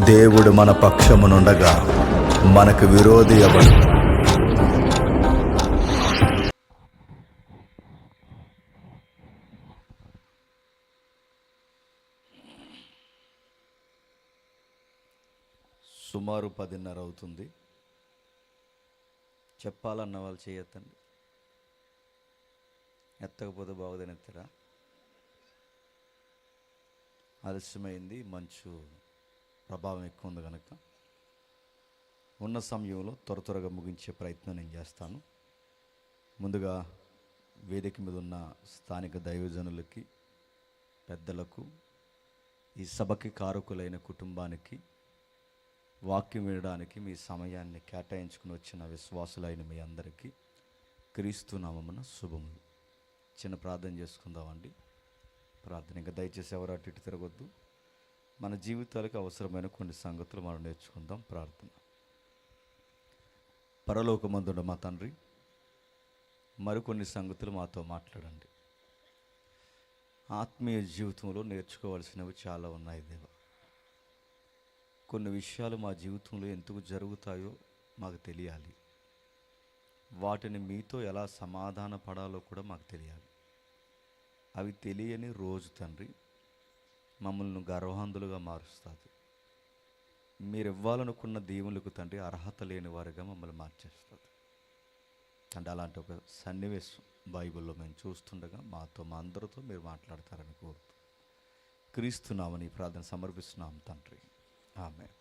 దేవుడు మన పక్షమునుండగా మనకు విరోధి ఎవడు? సుమారు 10:30 అవుతుంది. చెప్పాలన్న వాళ్ళు చేయొద్దండి. ఎత్తకపోతే బాగుదని ఎత్తరా. ఆలస్యమైంది, మంచు ప్రభావం ఎక్కువ ఉంది కనుక ఉన్న సమయంలో త్వరగా ముగించే ప్రయత్నం నేను చేస్తాను. ముందుగా వేదిక మీద ఉన్న స్థానిక దైవజనులకి, పెద్దలకు, ఈ సభకి కారకులైన కుటుంబానికి, వాక్యం వినడానికి మీ సమయాన్ని కేటాయించుకుని వచ్చిన విశ్వాసులైన మీ అందరికీ క్రీస్తు నామమున శుభములు. చిన్న ప్రార్థన చేసుకుందామండి. ప్రార్థన. ఇంకా దయచేసి ఎవరు అటు ఇటు తిరగొద్దు. మన జీవితాలకు అవసరమైన కొన్ని సంగతులు మనం నేర్చుకుందాం. ప్రార్థన. పరలోకమందున్న మా తండ్రి, మరికొన్ని సంగతులు మాతో మాట్లాడండి. ఆత్మీయ జీవితంలో నేర్చుకోవాల్సినవి చాలా ఉన్నాయి దేవా. కొన్ని విషయాలు మా జీవితంలో ఎందుకు జరుగుతాయో మాకు తెలియాలి. వాటిని మీతో ఎలా సమాధాన పడాలో కూడా మాకు తెలియాలి. అవి తెలియని రోజు తండ్రి మమ్మల్ని గర్వహంతులుగా మారుస్తుంది. మీరు ఇవ్వాలనుకున్న దీవులకు తండ్రి అర్హత లేని వారిగా మమ్మల్ని మార్చేస్తుంది. అంటే అలాంటి ఒక సన్నివేశం బైబిల్లో మేము చూస్తుండగా మాతో, మా అందరితో మీరు మాట్లాడతారని కోరుతూ క్రీస్తున్నామని ప్రార్థన సమర్పిస్తున్నాం తండ్రి. ఆమేన్.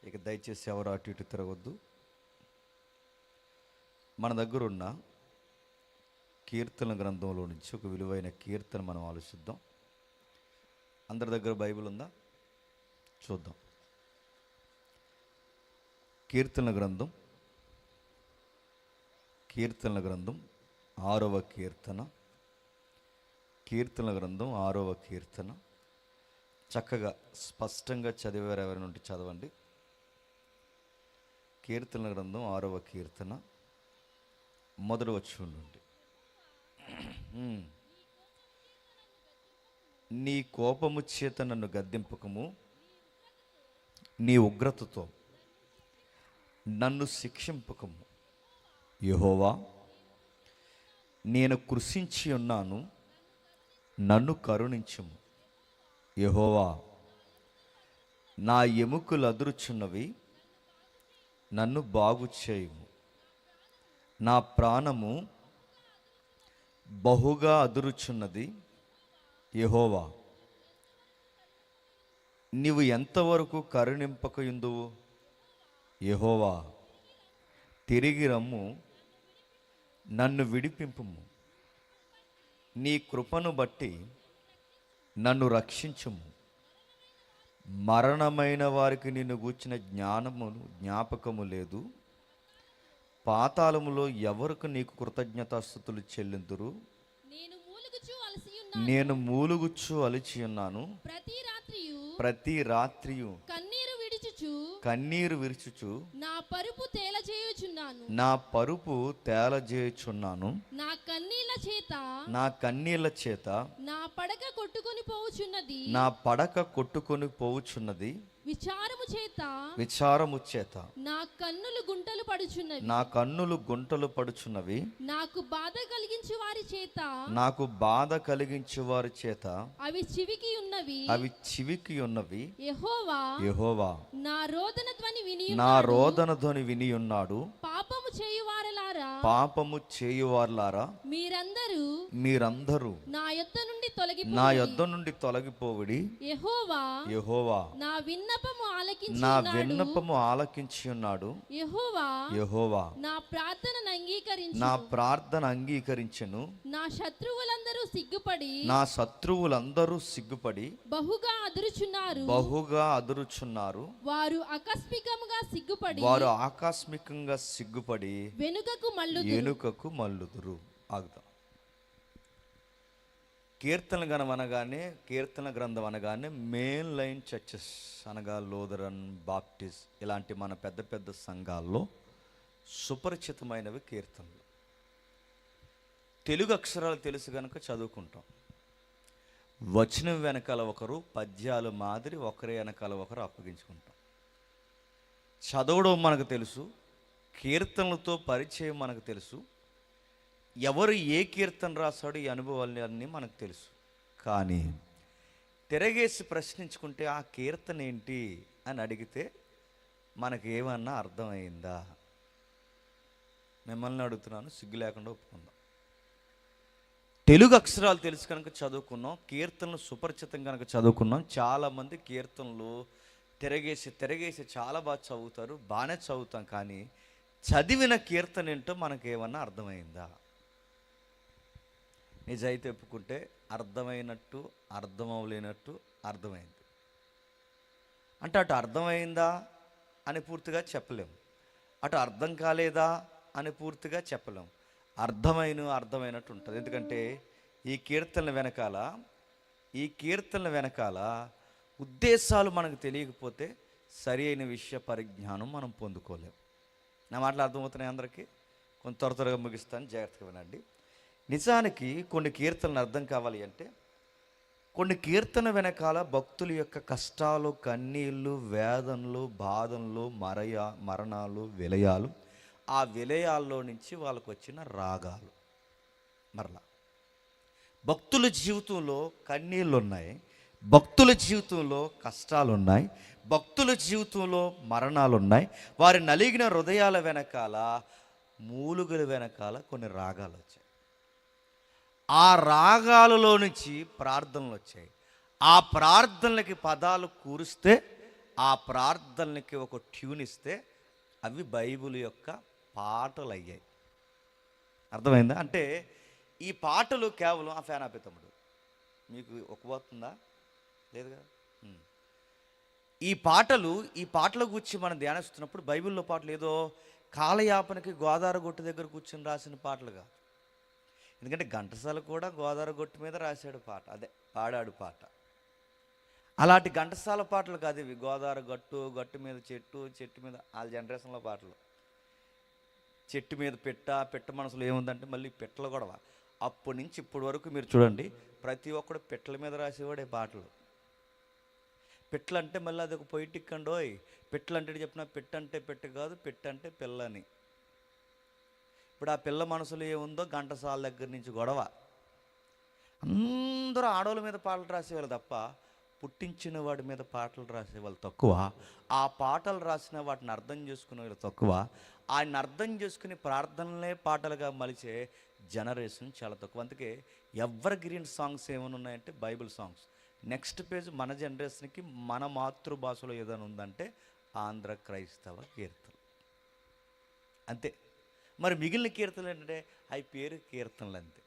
ఇక దయచేసి ఎవరు అటు ఇటు తిరగొద్దు. మన దగ్గర ఉన్న కీర్తన గ్రంథంలో నుంచి ఒక విలువైన కీర్తన మనం ఆలోచిద్దాం. అందరి దగ్గర బైబిల్ ఉందా? చూద్దాం. కీర్తన గ్రంథం 6వ కీర్తన. కీర్తన గ్రంథం 6వ కీర్తన. చక్కగా స్పష్టంగా చదివారు ఎవరైనా ఉంటే చదవండి. కీర్తన గ్రంథం 6వ కీర్తన మొదటి వచనం నుండి. నీ కోపము చేత నన్ను గద్దింపకము, నీ ఉగ్రతతో నన్ను శిక్షింపకము. యెహోవా, నేను కృషించి ఉన్నాను, నన్ను కరుణించుము. యెహోవా, నా ఎముకలు అదురుచున్నవి, నన్ను బాగు చేయుము. నా ప్రాణము బహుగా అదురుచున్నది. యెహోవా, నీవు ఎంతవరకు కరుణింపకయుందువు? యెహోవా, తిరిగి రమ్ము, నన్ను విడిపింపుము. నీ కృపను బట్టి నన్ను రక్షించుము. మరణమైన వారికి నిన్ను గూర్చిన జ్ఞాపకము లేదు. పాతాళములో ఎవరికి నీకు కృతజ్ఞతాస్తుతులు చెల్లింతురు? నేను మూలుగుచ్చు అలిచి ఉన్నాను. ప్రతి రాత్రియు కన్నీరు విరుచుచు నా పరుపు తేలజేయుచున్నాను. నా కన్నీళ్ల చేత నా పడక కొట్టుకొని పోవుచున్నది. విచారము చేత నా కన్నులు గుంటలు పడుచున్నవి. నాకు బాధ కలిగించు వారి చేత అవి చివికి ఉన్నవి. యెహోవా, నా రోదన ధ్వని విని ఉన్నాడు. పాపము చేయువారలారా, మీరందరూ నా యొద్ద నుండి తొలగిపోవుడి. యెహోవా, నా విన్నపము ఆలకించి ఉన్నాడు. యెహోవా, నా ప్రార్థన అంగీకరించెను. నా శత్రువులందరూ సిగ్గుపడి బహుగా అదురుచున్నారు. వారు ఆకస్మికంగా సిగ్గుపడి వెనుకకు మల్లుదురు. ఆగుతాం. కీర్తన గ్రంథం అనగానే మెయిన్ లైన్ చర్చెస్ అనగా లూథరన్, బాప్టిస్ట్ ఇలాంటి మన పెద్ద పెద్ద సంఘాల్లో సుపరిచితమైనవి కీర్తనలు. తెలుగు అక్షరాలు తెలుసు కనుక చదువుకుంటాం. వచనం వెనకాల ఒకరు, పద్యాలు మాదిరి ఒకరి వెనకాల ఒకరు అప్పగించుకుంటాం. చదవడం మనకు తెలుసు, కీర్తనలతో పరిచయం మనకు తెలుసు, ఎవరు ఏ కీర్తన రాశాడు ఈ అనుభవాలు అన్నీ మనకు తెలుసు. కానీ తిరగేసి ప్రశ్నించుకుంటే ఆ కీర్తన ఏంటి అని అడిగితే మనకేమన్నా అర్థమైందా? మిమ్మల్ని అడుగుతున్నాను, సిగ్గు లేకుండా ఒప్పుకుందాం. తెలుగు అక్షరాలు తెలుసు కనుక చదువుకున్నాం, కీర్తనలు సుపరిచితం కనుక చదువుకున్నాం. చాలామంది కీర్తనలు తిరగేసి చాలా బాగా చదువుతారు, బాగానే చదువుతాం. కానీ చదివిన కీర్తన ఏంటో మనకేమన్నా అర్థమైందా? నిజాయితీ ఒప్పుకుంటే అర్థమైనట్టు, అర్థం అవ్వలేనట్టు అర్థమైంది. అంటే అటు అర్థమైందా అని పూర్తిగా చెప్పలేము, అటు అర్థం కాలేదా అని పూర్తిగా చెప్పలేము. అర్థమైనట్టు ఉంటుంది. ఎందుకంటే ఈ కీర్తనల వెనకాల ఉద్దేశాలు మనకు తెలియకపోతే సరి అయిన విషయ పరిజ్ఞానం మనం పొందుకోలేము. నా మాటలు అర్థమవుతున్నాయి అందరికీ? కొంత త్వరగా ముగిస్తాను, జాగ్రత్తగా వినండి. నిజానికి కొన్ని కీర్తనలు అర్థం కావాలి అంటే, కొన్ని కీర్తన వెనకాల భక్తుల యొక్క కష్టాలు, కన్నీళ్ళు, వేదనలు, బాధనలు, మరణాలు, విలయాలు, ఆ విలయాల్లో నుంచి వాళ్ళకు వచ్చిన రాగాలు. మరలా భక్తుల జీవితంలో కన్నీళ్ళు ఉన్నాయి, భక్తుల జీవితంలో కష్టాలు ఉన్నాయి, భక్తుల జీవితంలో మరణాలు ఉన్నాయి. వారి నలిగిన హృదయాల వెనకాల, మూలుగుల వెనకాల కొన్ని రాగాలు వచ్చాయి. ఆ రాగాలలో నుంచి ప్రార్థనలు వచ్చాయి. ఆ ప్రార్థనలకి పదాలు కూరిస్తే, ఆ ప్రార్థనలకి ఒక ట్యూన్ ఇస్తే అవి బైబిల్ యొక్క పాటలు అయ్యాయి. అర్థమైందా? అంటే ఈ పాటలు కేవలం ఆ ఫ్యాన్ ఆపే తమ్ముడు, మీకు ఒప్పుతుందా? లేదు కదా. ఈ పాటల గురించి మనం ధ్యానిస్తున్నప్పుడు బైబిల్లో పాటలు ఏదో కాలయాపనకి గోదావరి గొట్టు దగ్గర కూర్చొని రాసిన పాటలు కాదు. ఎందుకంటే ఘంటసాల కూడా గోదావరి గొట్టు మీద రాశాడు పాట, అదే పాడాడు పాట. అలాంటి ఘంటసాల పాటలు కాదు ఇవి. గోదావరి గట్టు మీద చెట్టు మీద వాళ్ళ జనరేషన్లో పాటలు. చెట్టు మీద పెట్ట మనసులో ఏముందంటే మళ్ళీ పెట్టలు గొడవ. అప్పటి నుంచి ఇప్పటి వరకు మీరు చూడండి, ప్రతి ఒక్కడు పెట్టల మీద రాసేవాడే పాటలు. పెట్టలు అంటే మళ్ళీ అదొక పొయిటిక్ అండోయ్. పెట్టలు అంటే చెప్పిన పెట్టంటే పెట్ట కాదు, పెట్టంటే పిల్లని. ఇప్పుడు ఆ పిల్ల మనసులో ఏముందో ఘంటసాల దగ్గర నుంచి గొడవ. అందరూ ఆడవాళ్ళ మీద పాటలు రాసేవాళ్ళు తప్ప పుట్టించిన వాడి మీద పాటలు రాసేవాళ్ళు తక్కువ. ఆ పాటలు రాసిన వాటిని అర్థం చేసుకునే వాళ్ళు తక్కువ. ఆయన అర్థం చేసుకుని ప్రార్థనలే పాటలుగా మలిచే జనరేషన్ చాలా తక్కువ. అందుకే ఎవర్ గ్రీన్ సాంగ్స్ ఏమైనా ఉన్నాయంటే బైబిల్ సాంగ్స్. నెక్స్ట్ పేజ్ మన జనరేషన్కి మన మాతృభాషలో ఏదైనా ఉందంటే ఆంధ్ర క్రైస్తవ కీర్తనలు అంతే. మరి మిగిలిన కీర్తనలు ఏంటంటే అవి పేరు కీర్తనలు అంతే.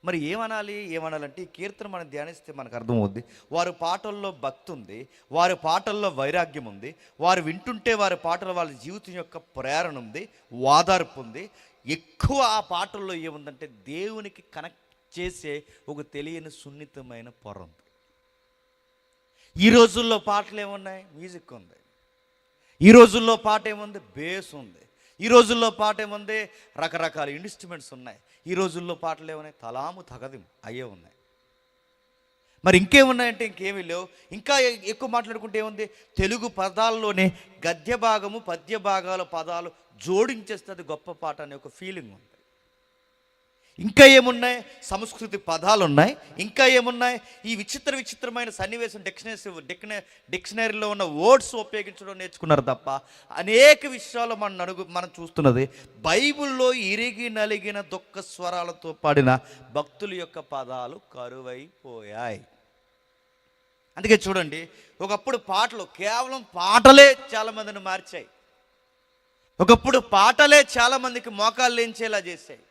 మరి ఏమనాలంటే ఈ కీర్తన మనం ధ్యానిస్తే మనకు అర్థమవుద్ది. వారి పాటల్లో భక్తి ఉంది, వారి పాటల్లో వైరాగ్యం ఉంది, వారు వింటుంటే వారి పాటలు వాళ్ళ జీవితం యొక్క ప్రేరణ ఉంది, వాదార్పు ఉంది. ఎక్కువ ఆ పాటల్లో ఏముందంటే దేవునికి కనెక్ట్ చేసే ఒక తెలియని సున్నితమైన పొర ఉంది. ఈ రోజుల్లో పాటలు ఏమున్నాయి? మ్యూజిక్ ఉంది. ఈ రోజుల్లో పాట ఏముంది? బేస్ ఉంది. ఈ రోజుల్లో పాట ఏముంది? రకరకాల ఇన్స్ట్రుమెంట్స్ ఉన్నాయి. ఈ రోజుల్లో పాటలు ఏమున్నాయి? తలాము తగదిం అయ్యే ఉన్నాయి. మరి ఇంకేమున్నాయంటే ఇంకేమీ లేవు. ఇంకా ఎక్కువ మాట్లాడుకుంటే ఏముంది? తెలుగు పదాల్లోనే గద్య భాగము పద్య భాగాల పదాలు జోడించేస్తే అది గొప్ప పాట అనే ఒక ఫీలింగ్ ఉంది. ఇంకా ఏమున్నాయి? సంస్కృతి పదాలు ఉన్నాయి. ఇంకా ఏమున్నాయి? ఈ విచిత్రమైన సన్నివేశం డిక్షనరీలో ఉన్న వర్డ్స్ ఉపయోగించడం నేర్చుకున్నారు తప్ప అనేక విషయాలు మనం చూస్తున్నది బైబిల్లో ఇరిగి నలిగిన దుఃఖ స్వరాలతో పాడిన భక్తుల యొక్క పదాలు కరువైపోయాయి. అందుకే చూడండి, ఒకప్పుడు పాటలు కేవలం పాటలే చాలామందిని మార్చాయి. ఒకప్పుడు పాటలే చాలామందికి మోకాళ్ళు లేంచేలా చేశాయి.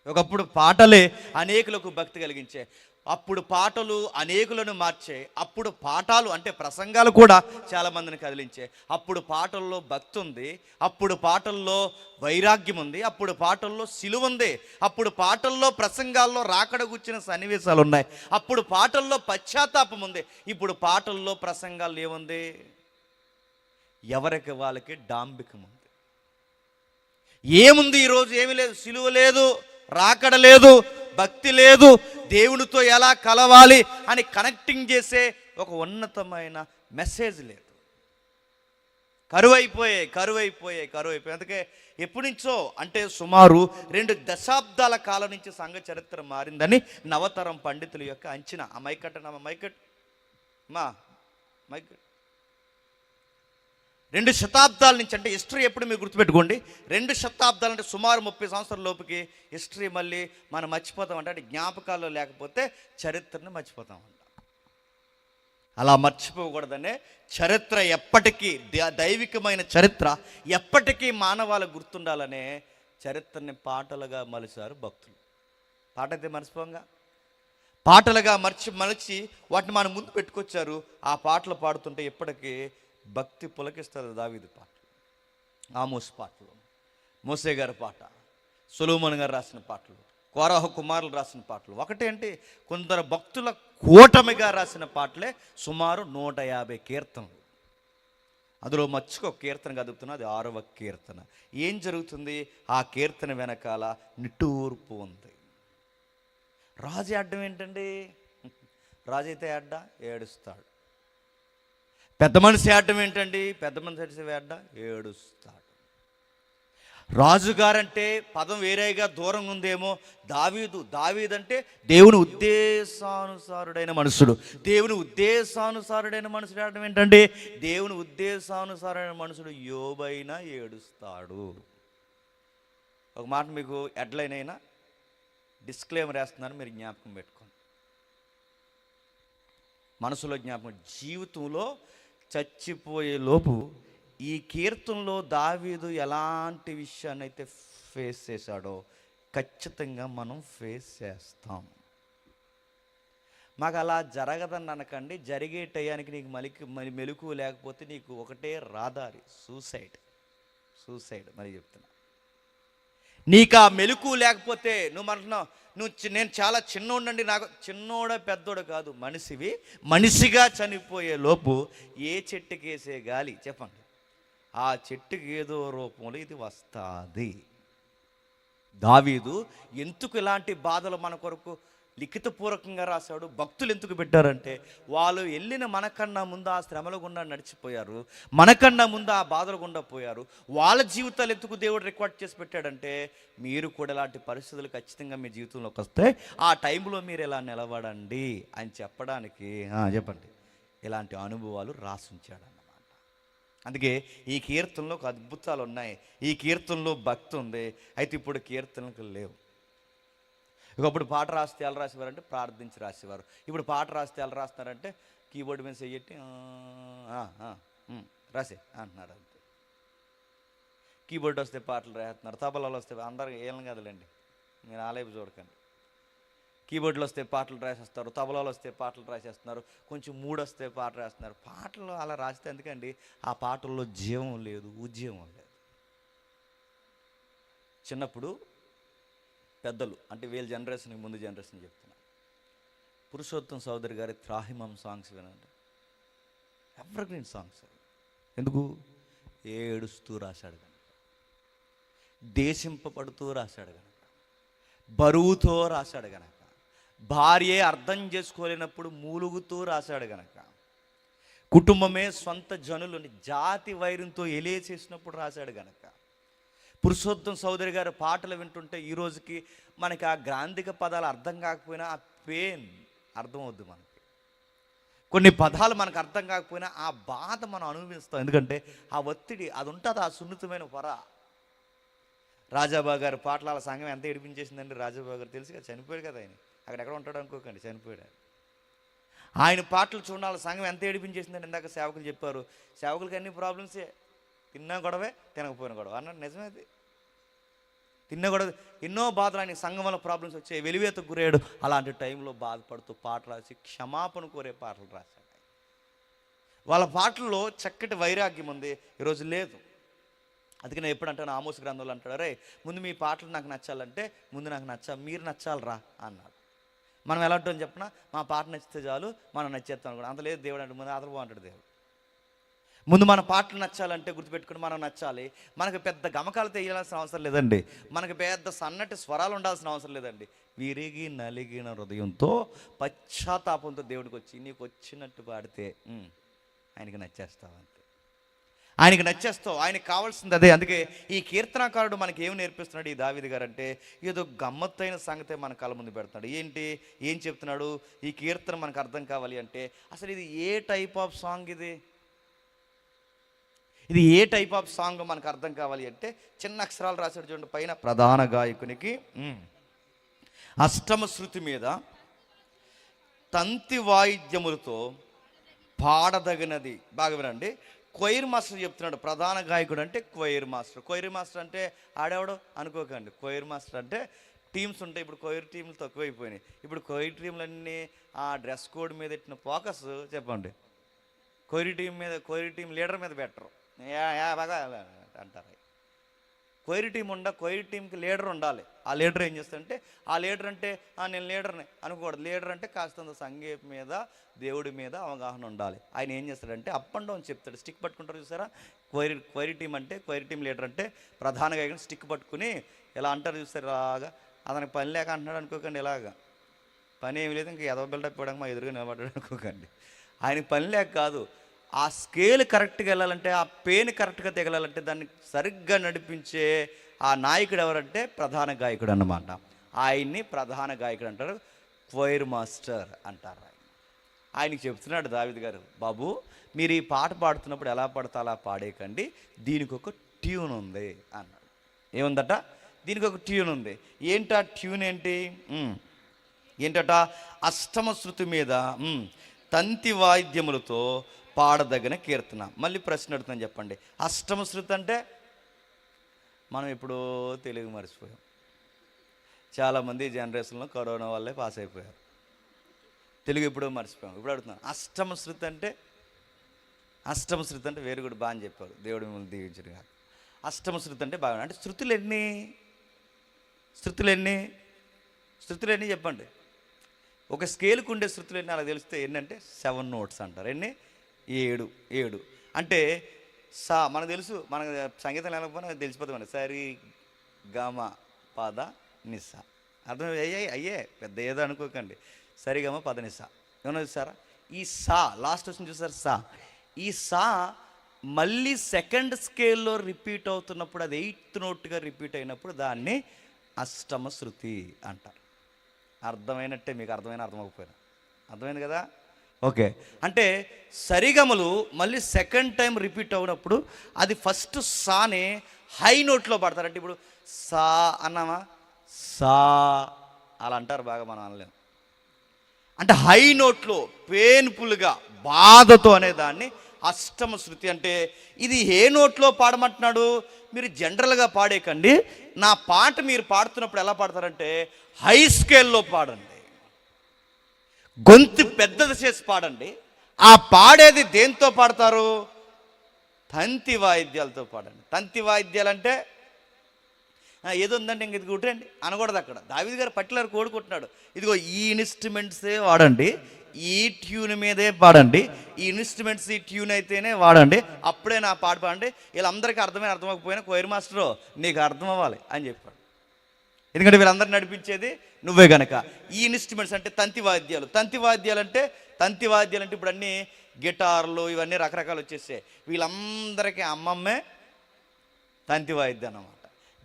ఒకప్పుడు పాటలే అనేకులకు భక్తి కలిగించాయి. అప్పుడు పాటలు అనేకులను మార్చాయి. అప్పుడు పాఠాలు అంటే ప్రసంగాలు కూడా చాలామందిని కదిలించాయి. అప్పుడు పాటల్లో భక్తి ఉంది, అప్పుడు పాటల్లో వైరాగ్యం ఉంది, అప్పుడు పాటల్లో సిలువ ఉంది, అప్పుడు పాటల్లో ప్రసంగాల్లో రాకడ గుచ్చిన సన్నివేశాలు ఉన్నాయి, అప్పుడు పాటల్లో పశ్చాత్తాపం ఉంది. ఇప్పుడు పాటల్లో ప్రసంగాలు ఏముంది? ఎవరికి వాళ్ళకి డాంబికం ఉంది. ఏముంది ఈరోజు? ఏమీ లేదు. సిలువ లేదు, రాకడ లేదు, భక్తి లేదు, దేవునితో ఎలా కలవాలి అని కనెక్టింగ్ చేసే ఒక ఉన్నతమైన మెసేజ్ లేదు. కరువైపోయాయి. అందుకే ఎప్పటి నుంచో అంటే సుమారు 2 దశాబ్దాల కాలం నుంచి సంఘ చరిత్ర మారిందని నవతరం పండితుల యొక్క అంచనా. ఆ మైకట్ 2 శతాబ్దాల నుంచి, అంటే హిస్టరీ ఎప్పుడు మీరు గుర్తుపెట్టుకోండి, 2 శతాబ్దాలు అంటే సుమారు 30 సంవత్సరాల లోపుకి హిస్టరీ మళ్ళీ మనం మర్చిపోతామంట. అంటే జ్ఞాపకాల్లో లేకపోతే చరిత్రను మర్చిపోతామంట. అలా మర్చిపోకూడదనే చరిత్ర ఎప్పటికీ, దైవికమైన చరిత్ర ఎప్పటికీ మానవాళికి గుర్తుండాలనే చరిత్రని పాటలుగా మలిచారు భక్తులు. పాట అయితే మర్చిపోంగా, పాటలుగా మలిచి వాటిని మన ముందు పెట్టుకొచ్చారు. ఆ పాటలు పాడుతుంటే ఎప్పటికీ భక్తి పులకిస్తుంది. దావీదు పాటలు, ఆమోస్ పాటలు, మోసే గారి పాట, సొలొమోను గారు రాసిన పాటలు, కోరహ కుమారులు రాసిన పాటలు, ఒకటే అంటే కొందరు భక్తుల కూటమిగా రాసిన పాటలే సుమారు 150 కీర్తనలు. అందులో మర్చికో కీర్తన కదుపుతున్నా, అది 6వ కీర్తన. ఏం జరుగుతుంది? ఆ కీర్తన వెనకాల నిట్టూర్పు ఉంది. రాజు అడ్డం ఏంటండి? రాజు అయితే అడ్డ ఏడుస్తాడు. పెద్ద మనిషి అడ్డం ఏంటండి? పెద్ద మనిషి అడ్డ ఏడుస్తాడు. రాజుగారంటే పదం వేరేగా దూరం ఉందేమో. దావీదంటే దేవుని ఉద్దేశానుసారుడైన మనుషుడు. దేవుని ఉద్దేశానుసారుడైన మనుషుడు అర్థం ఏంటంటే దేవుని ఉద్దేశానుసారుడైన మనుషుడు యోబైనా ఏడుస్తాడు. ఒక మాట మీకు హెడ్లైన్ అయినా డిస్క్లైమర్ వేస్తున్నాను, మీరు జ్ఞాపకం పెట్టుకోండి. మనసులో జ్ఞాపకం. జీవితంలో చచ్చిపోయే లోపు ఈ కీర్తనలో దావీదు ఎలాంటి విషయాన్ని అయితే ఫేస్ చేశాడో ఖచ్చితంగా మనం ఫేస్ చేస్తాం. మాకు అలా జరగదని అనకండి. జరిగే టయానికి నీకు మెలకు లేకపోతే నీకు ఒకటే రాదారి, సూసైడ్. మరి చెప్తున్నా, నీకు ఆ మెలకు లేకపోతే నువ్వు అంటున్నావు, నేను చాలా చిన్నోడండి, నాకు చిన్నోడ పెద్దోడు కాదు, మనిషిగా చనిపోయే లోపు ఏ చెట్టుకేసే గాలి చెప్పండి, ఆ చెట్టుకి ఏదో రూపంలో ఇది వస్తుంది. దావీదు ఎందుకు ఇలాంటి బాధలు మన కొరకు లిఖితపూర్వకంగా రాశాడు? భక్తులు ఎందుకు పెట్టారంటే వాళ్ళు వెళ్ళిన మనకన్నా ముందు ఆ శ్రమల గుండా నడిచిపోయారు, మనకన్నా ముందు ఆ బాధల గుండా పోయారు. వాళ్ళ జీవితాలు ఎందుకు దేవుడు రికార్డ్ చేసి పెట్టాడంటే మీరు కూడా ఇలాంటి పరిస్థితులు ఖచ్చితంగా మీ జీవితంలోకి వస్తే ఆ టైంలో మీరు ఎలా నిలబడండి అని చెప్పడానికి చెప్పండి ఇలాంటి అనుభవాలు రాసుంచాడు. అందుకే ఈ కీర్తనలో ఒక అద్భుతాలు ఉన్నాయి. ఈ కీర్తనలో భక్తి ఉంది. అయితే ఇప్పుడు కీర్తనలకు లేవు. ఒకప్పుడు పాట రాస్తే ఎలా రాసేవారంటే ప్రార్థించి రాసేవారు. ఇప్పుడు పాట రాస్తే ఎలా రాస్తున్నారంటే కీబోర్డ్ మీద చెయ్యట్టి రాసే అంటున్నారు. అంతే. కీబోర్డ్ వస్తే పాటలు రాస్తున్నారు, తబలాలు వస్తే అందరు ఏం కదలండి, మీరు ఆలయపు చూడకండి. కీబోర్డ్లు వస్తే పాటలు రాసేస్తారు, తబలాలు వస్తే పాటలు రాసేస్తున్నారు, కొంచెం మూడు వస్తే పాట రాస్తున్నారు. పాటలు అలా రాస్తే ఎందుకండి ఆ పాటల్లో జీవం లేదు, ఉద్యమం లేదు. చిన్నప్పుడు పెద్దలు అంటే వీళ్ళ జనరేషన్కి ముందు జనరేషన్ చెప్తున్నారు, పురుషోత్తం చౌదరి గారి త్రాహిమం సాంగ్స్ వినండి, ఎవర్ గ్రీన్ సాంగ్స్. ఎందుకు? ఏడుస్తూ రాశాడు కనుక, దేశింపబడుతూ రాశాడు కనుక, బరువుతో రాశాడు కనుక, భార్యే అర్థం చేసుకోలేనప్పుడు మూలుగుతూ రాశాడు గనక, కుటుంబమే సొంత జనులని జాతి వైరంతో ఎలేసేసినప్పుడు రాశాడు గనక, పురుషోత్తం చౌదరి గారి పాటలు వింటుంటే ఈ రోజుకి మనకి ఆ గ్రాంధిక పదాలు అర్థం కాకపోయినా ఆ పెయిన్ అర్థమవుద్ది. మనకి కొన్ని పదాలు మనకు అర్థం కాకపోయినా ఆ బాధ మనం అనుభవిస్తాం. ఎందుకంటే ఆ ఒత్తిడి అది ఉంటుంది, ఆ సున్నితమైన పొర. రాజాబాబు గారి పాటల సంఘం ఎంత ఏడిపించేసిందండి. రాజాబాబు గారు తెలుసు కదా, చనిపోయాడు కదా, ఆయన అక్కడెక్కడ ఉంటాడు అనుకోకండి, చనిపోయాడు. ఆయన పాటలు చూడాలి, సంఘం ఎంత ఏడిపించేసిందండి. ఇందాక సేవకులు చెప్పారు, సేవకులకి అన్ని ప్రాబ్లమ్సే, తిన్నా గొడవే తినకపోయిన గొడవ అన్నాడు. నిజమేది, తిన్న గొడవ, ఎన్నో బాధలు ఆయన సంఘం వల్ల ప్రాబ్లమ్స్ వచ్చాయి, వెలివేతకు గురయ్యాడు. అలాంటి టైంలో బాధపడుతూ పాట రాసి క్షమాపణ కోరే పాటలు రాశాడు. వాళ్ళ పాటల్లో చక్కటి వైరాగ్యం ఉంది, ఈరోజు లేదు. అందుకే నేను ఎప్పుడు అంటాను, ఆమోస్ గ్రంథంలో అంటాడు, అరే ముందు మీ పాటలు నాకు నచ్చాలంటే ముందు నాకు మీరు నచ్చాలరా అన్నాడు. మనం ఎలా ఉంటామని చెప్పినా మా పాట నచ్చితే చాలు మనం నచ్చేస్తాం కూడా అంత లేదు. దేవుడు అంటే ముందు అతను బాగుంటాడు దేవుడు. ముందు మన పాటలు నచ్చాలంటే గుర్తుపెట్టుకుని మనం నచ్చాలి. మనకు పెద్ద గమకాలు తెలియాల్సిన అవసరం లేదండి, మనకు పెద్ద సన్నటి స్వరాలు ఉండాల్సిన అవసరం లేదండి. విరిగి నలిగిన హృదయంతో పశ్చాత్తాపంతో దేవుడికి వచ్చి నీకు వచ్చినట్టు పాడితే ఆయనకి నచ్చేస్తావు అంతే. ఆయనకి నచ్చేస్తావు, ఆయనకి కావాల్సింది అదే. అందుకే ఈ కీర్తనాకారుడు మనకి ఏం నేర్పిస్తున్నాడు ఈ దావీదు గారు అంటే, ఏదో గమ్మత్తైన సంగతే మన కళ్ళ ముందు పెడుతున్నాడు. ఏం చెప్తున్నాడు? ఈ కీర్తన మనకు అర్థం కావాలి అంటే అసలు ఇది ఏ టైప్ ఆఫ్ సాంగ్, ఇది ఏ టైప్ ఆఫ్ సాంగ్ మనకు అర్థం కావాలి అంటే చిన్న అక్షరాలు రాశాడు చూడండి పైన. ప్రధాన గాయకునికి అష్టమ శృతి మీద తంతి వాయిద్యములతో పాడదగినది. బాగా వినండి, క్వైర్ మాస్టర్ చెప్తున్నాడు. ప్రధాన గాయకుడు అంటే క్వైర్ మాస్టర్. క్వైర్ మాస్టర్ అంటే ఆడేవాడు అనుకోకండి. క్వైర్ మాస్టర్ అంటే టీమ్స్ ఉంటాయి. ఇప్పుడు క్వైర్ టీంలు తక్కువైపోయినాయి. ఇప్పుడు క్వైర్ టీంలన్నీ ఆ డ్రెస్ కోడ్ మీద పెట్టిన ఫోకస్ చెప్పండి, క్వైర్ టీం లీడర్ మీద పెట్టరు. బాగా అంటారు. క్వైర్ టీంకి లీడర్ ఉండాలి. ఆ లీడర్ ఏం చేస్తాడంటే, ఆ లీడర్ అంటే నేను లీడర్ని అనుకోకూడదు. లీడర్ అంటే కాస్తంత సంగీతం మీద, దేవుడి మీద అవగాహన ఉండాలి. ఆయన ఏం చేస్తాడంటే అప్ అండ్ డౌన్ చెప్తాడు. స్టిక్ పట్టుకుంటారు చూసారా, క్వైర్ టీం లీడర్ అంటే ప్రధాన గాయకుని స్టిక్ పట్టుకుని ఇలా అంటారు చూస్తారు. ఇలాగా అతనికి పని లేక అంటున్నాడు అనుకోకండి. ఇలాగా పని ఏమి లేదు, ఇంకా ఎదవ బిల్డప్ ఇవ్వడానికి మా ఎదురుగా నిలబడ్డాడు అనుకోకండి. ఆయనకి పని లేక కాదు, ఆ స్కేల్ కరెక్ట్గా వెళ్ళాలంటే, ఆ పెయిన్ కరెక్ట్గా తెగలాలంటే దాన్ని సరిగ్గా నడిపించే ఆ నాయకుడు ఎవరంటే ప్రధాన గాయకుడు అన్నమాట. ఆయన్ని ప్రధాన గాయకుడు అంటారు, క్వైర్ మాస్టర్ అంటారు. ఆయనకి చెప్తున్నాడు దావీదు గారు, బాబు మీరు ఈ పాట పాడుతున్నప్పుడు ఎలా పడితే అలా పాడేయకండి, దీనికి ఒక ట్యూన్ ఉంది అన్నాడు. ఏముందట? దీనికి ఒక ట్యూన్ ఉంది. ఏంటా ట్యూన్? ఏంటట? అష్టమ శృతి మీద తంతి వాయిద్యములతో పాడదగిన కీర్తన. మళ్ళీ ప్రశ్న అడుగుతాను, చెప్పండి. అష్టమ శృతి అంటే మనం ఎప్పుడో తెలుగు మర్చిపోయాం. చాలామంది జనరేషన్లో కరోనా వల్లే పాస్ అయిపోయారు, తెలుగు ఎప్పుడో మర్చిపోయాం. ఇప్పుడు అడుగుతున్నాను, అష్టమ శృతి అంటే వేరు కూడా బాగా అని చెప్పారు, దేవుడు మిమ్మల్ని దీవించడు కాదు. అష్టమ శృతి అంటే బాగా అంటే శృతులు ఎన్ని చెప్పండి. ఒక స్కేల్కి ఉండే శృతులు ఎన్ని అలా తెలిస్తే ఎన్నంటే 7 notes అంటారు. 7 అంటే సా మనకు తెలుసు, మనకు సంగీతం లేకపోయినా తెలిసిపోతామండి. సరి గమ పద నిస అర్థం అయ్యే పెద్ద ఏదో అనుకోకండి. సరిగమ పద నిస ఏమన్నా చూసారా? ఈ సా లాస్ట్ వచ్చింది చూసారు, సా. ఈ సా మళ్ళీ సెకండ్ స్కేల్లో రిపీట్ అవుతున్నప్పుడు, అది 8th noteగా రిపీట్ అయినప్పుడు దాన్ని అష్టమ శృతి అంటారు. అర్థమైనట్టే, మీకు అర్థమైపోయినా అర్థమైంది కదా? ఓకే. అంటే సరిగమలు మళ్ళీ సెకండ్ టైం రిపీట్ అవునప్పుడు అది ఫస్ట్ సాని హై నోట్లో పాడతారు. అంటే ఇప్పుడు సా అన్నామా, సా అలా అంటారు, బాగా మనం అనలేము. అంటే హై నోట్లో పెయిన్ఫుల్గా బాధతో అనేదాన్ని అష్టమ శృతి. అంటే ఇది ఏ నోట్లో పాడమంటున్నాడు? మీరు జనరల్గా పాడేకండి. నా పాట మీరు పాడుతున్నప్పుడు ఎలా పాడతారంటే హై స్కేల్లో పాడండి, గొంతు పెద్దది చేసి పాడండి. ఆ పాడేది దేంతో పాడతారు? తంతి వాయిద్యాలతో పాడండి. తంతి వాయిద్యాలు అంటే ఏదో ఉందండి ఇంక ఇది కుట్టండి అనకూడదు. అక్కడ దావీదు గారు పర్టికులర్ కోడుకుంటున్నాడు, ఇదిగో ఈ ఇన్స్ట్రుమెంట్సే వాడండి, ఈ ట్యూన్ మీదే పాడండి, ఈ ఇన్స్ట్రుమెంట్స్ ఈ ట్యూన్ అయితేనే వాడండి, అప్పుడే నా పాట పాడండి. వీళ్ళందరికీ అర్థమైపోయినా క్వైర్ మాస్టరు నీకు అర్థం అవ్వాలి అని చెప్పాడు. ఎందుకంటే వీళ్ళందరూ నడిపించేది నువ్వే గనక. ఈ ఇన్స్ట్రుమెంట్స్ అంటే తంతి వాయిద్యాలు అంటే ఇప్పుడు అన్నీ గిటార్లు ఇవన్నీ రకరకాలు వచ్చేసాయి. వీళ్ళందరికీ అమ్మమ్మే తంతి వాయిద్యం అన్నమాట.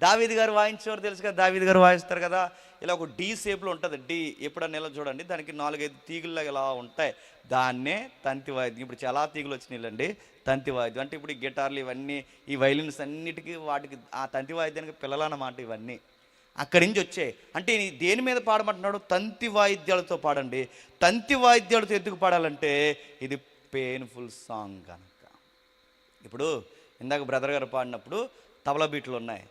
దావీదు గారు వాయించేవారు తెలుసు కదా, దావీదు గారు వాయిస్తారు కదా. ఇలా ఒక డి షేప్లో ఉంటుంది. డి ఎప్పుడన్నా ఇలా చూడండి, దానికి 4-5 తీగుల్లాగా ఇలా ఉంటాయి, దాన్నే తంతి వాయిద్యం. ఇప్పుడు చాలా తీగులు వచ్చినాయిలండి తంతి వాయిద్యం. అంటే ఇప్పుడు ఈ గిటార్లు ఇవన్నీ, ఈ వైలిన్స్ అన్నిటికీ వాటికి ఆ తంతి వాయిద్యానికి పిల్లలన్నమాట ఇవన్నీ. అక్కడి నుంచి వచ్చాయి. అంటే దేని మీద పాడమంటున్నాడు? తంతి వాయిద్యాలతో పాడండి. తంతి వాయిద్యాలతో ఎందుకు పాడాలంటే ఇది పెయిన్ఫుల్ సాంగ్ కనుక. ఇప్పుడు ఇందాక బ్రదర్ గారు పాడినప్పుడు తబలా బీట్లు ఉన్నాయి.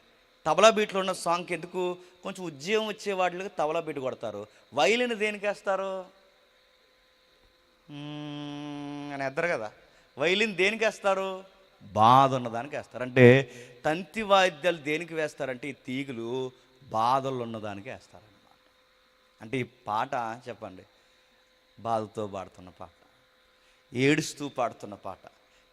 తబలా బీట్లు ఉన్న సాంగ్కి ఎందుకు? కొంచెం ఉద్యోగం వచ్చే వాటికి తబలా బీట్ కొడతారు. వైలిన్ దేనికి వేస్తారు అని ఎద్దరు కదా. వైలిన్ దేనికి వేస్తారు? బాధ ఉన్నదానికి వేస్తారు. అంటే తంతి వాయిద్యాలు దేనికి వేస్తారంటే ఈ తీగులు బాధలు ఉన్నదానికి వేస్తారన్నమాట. అంటే ఈ పాట చెప్పండి, బాధతో పాడుతున్న పాట, ఏడుస్తూ పాడుతున్న పాట,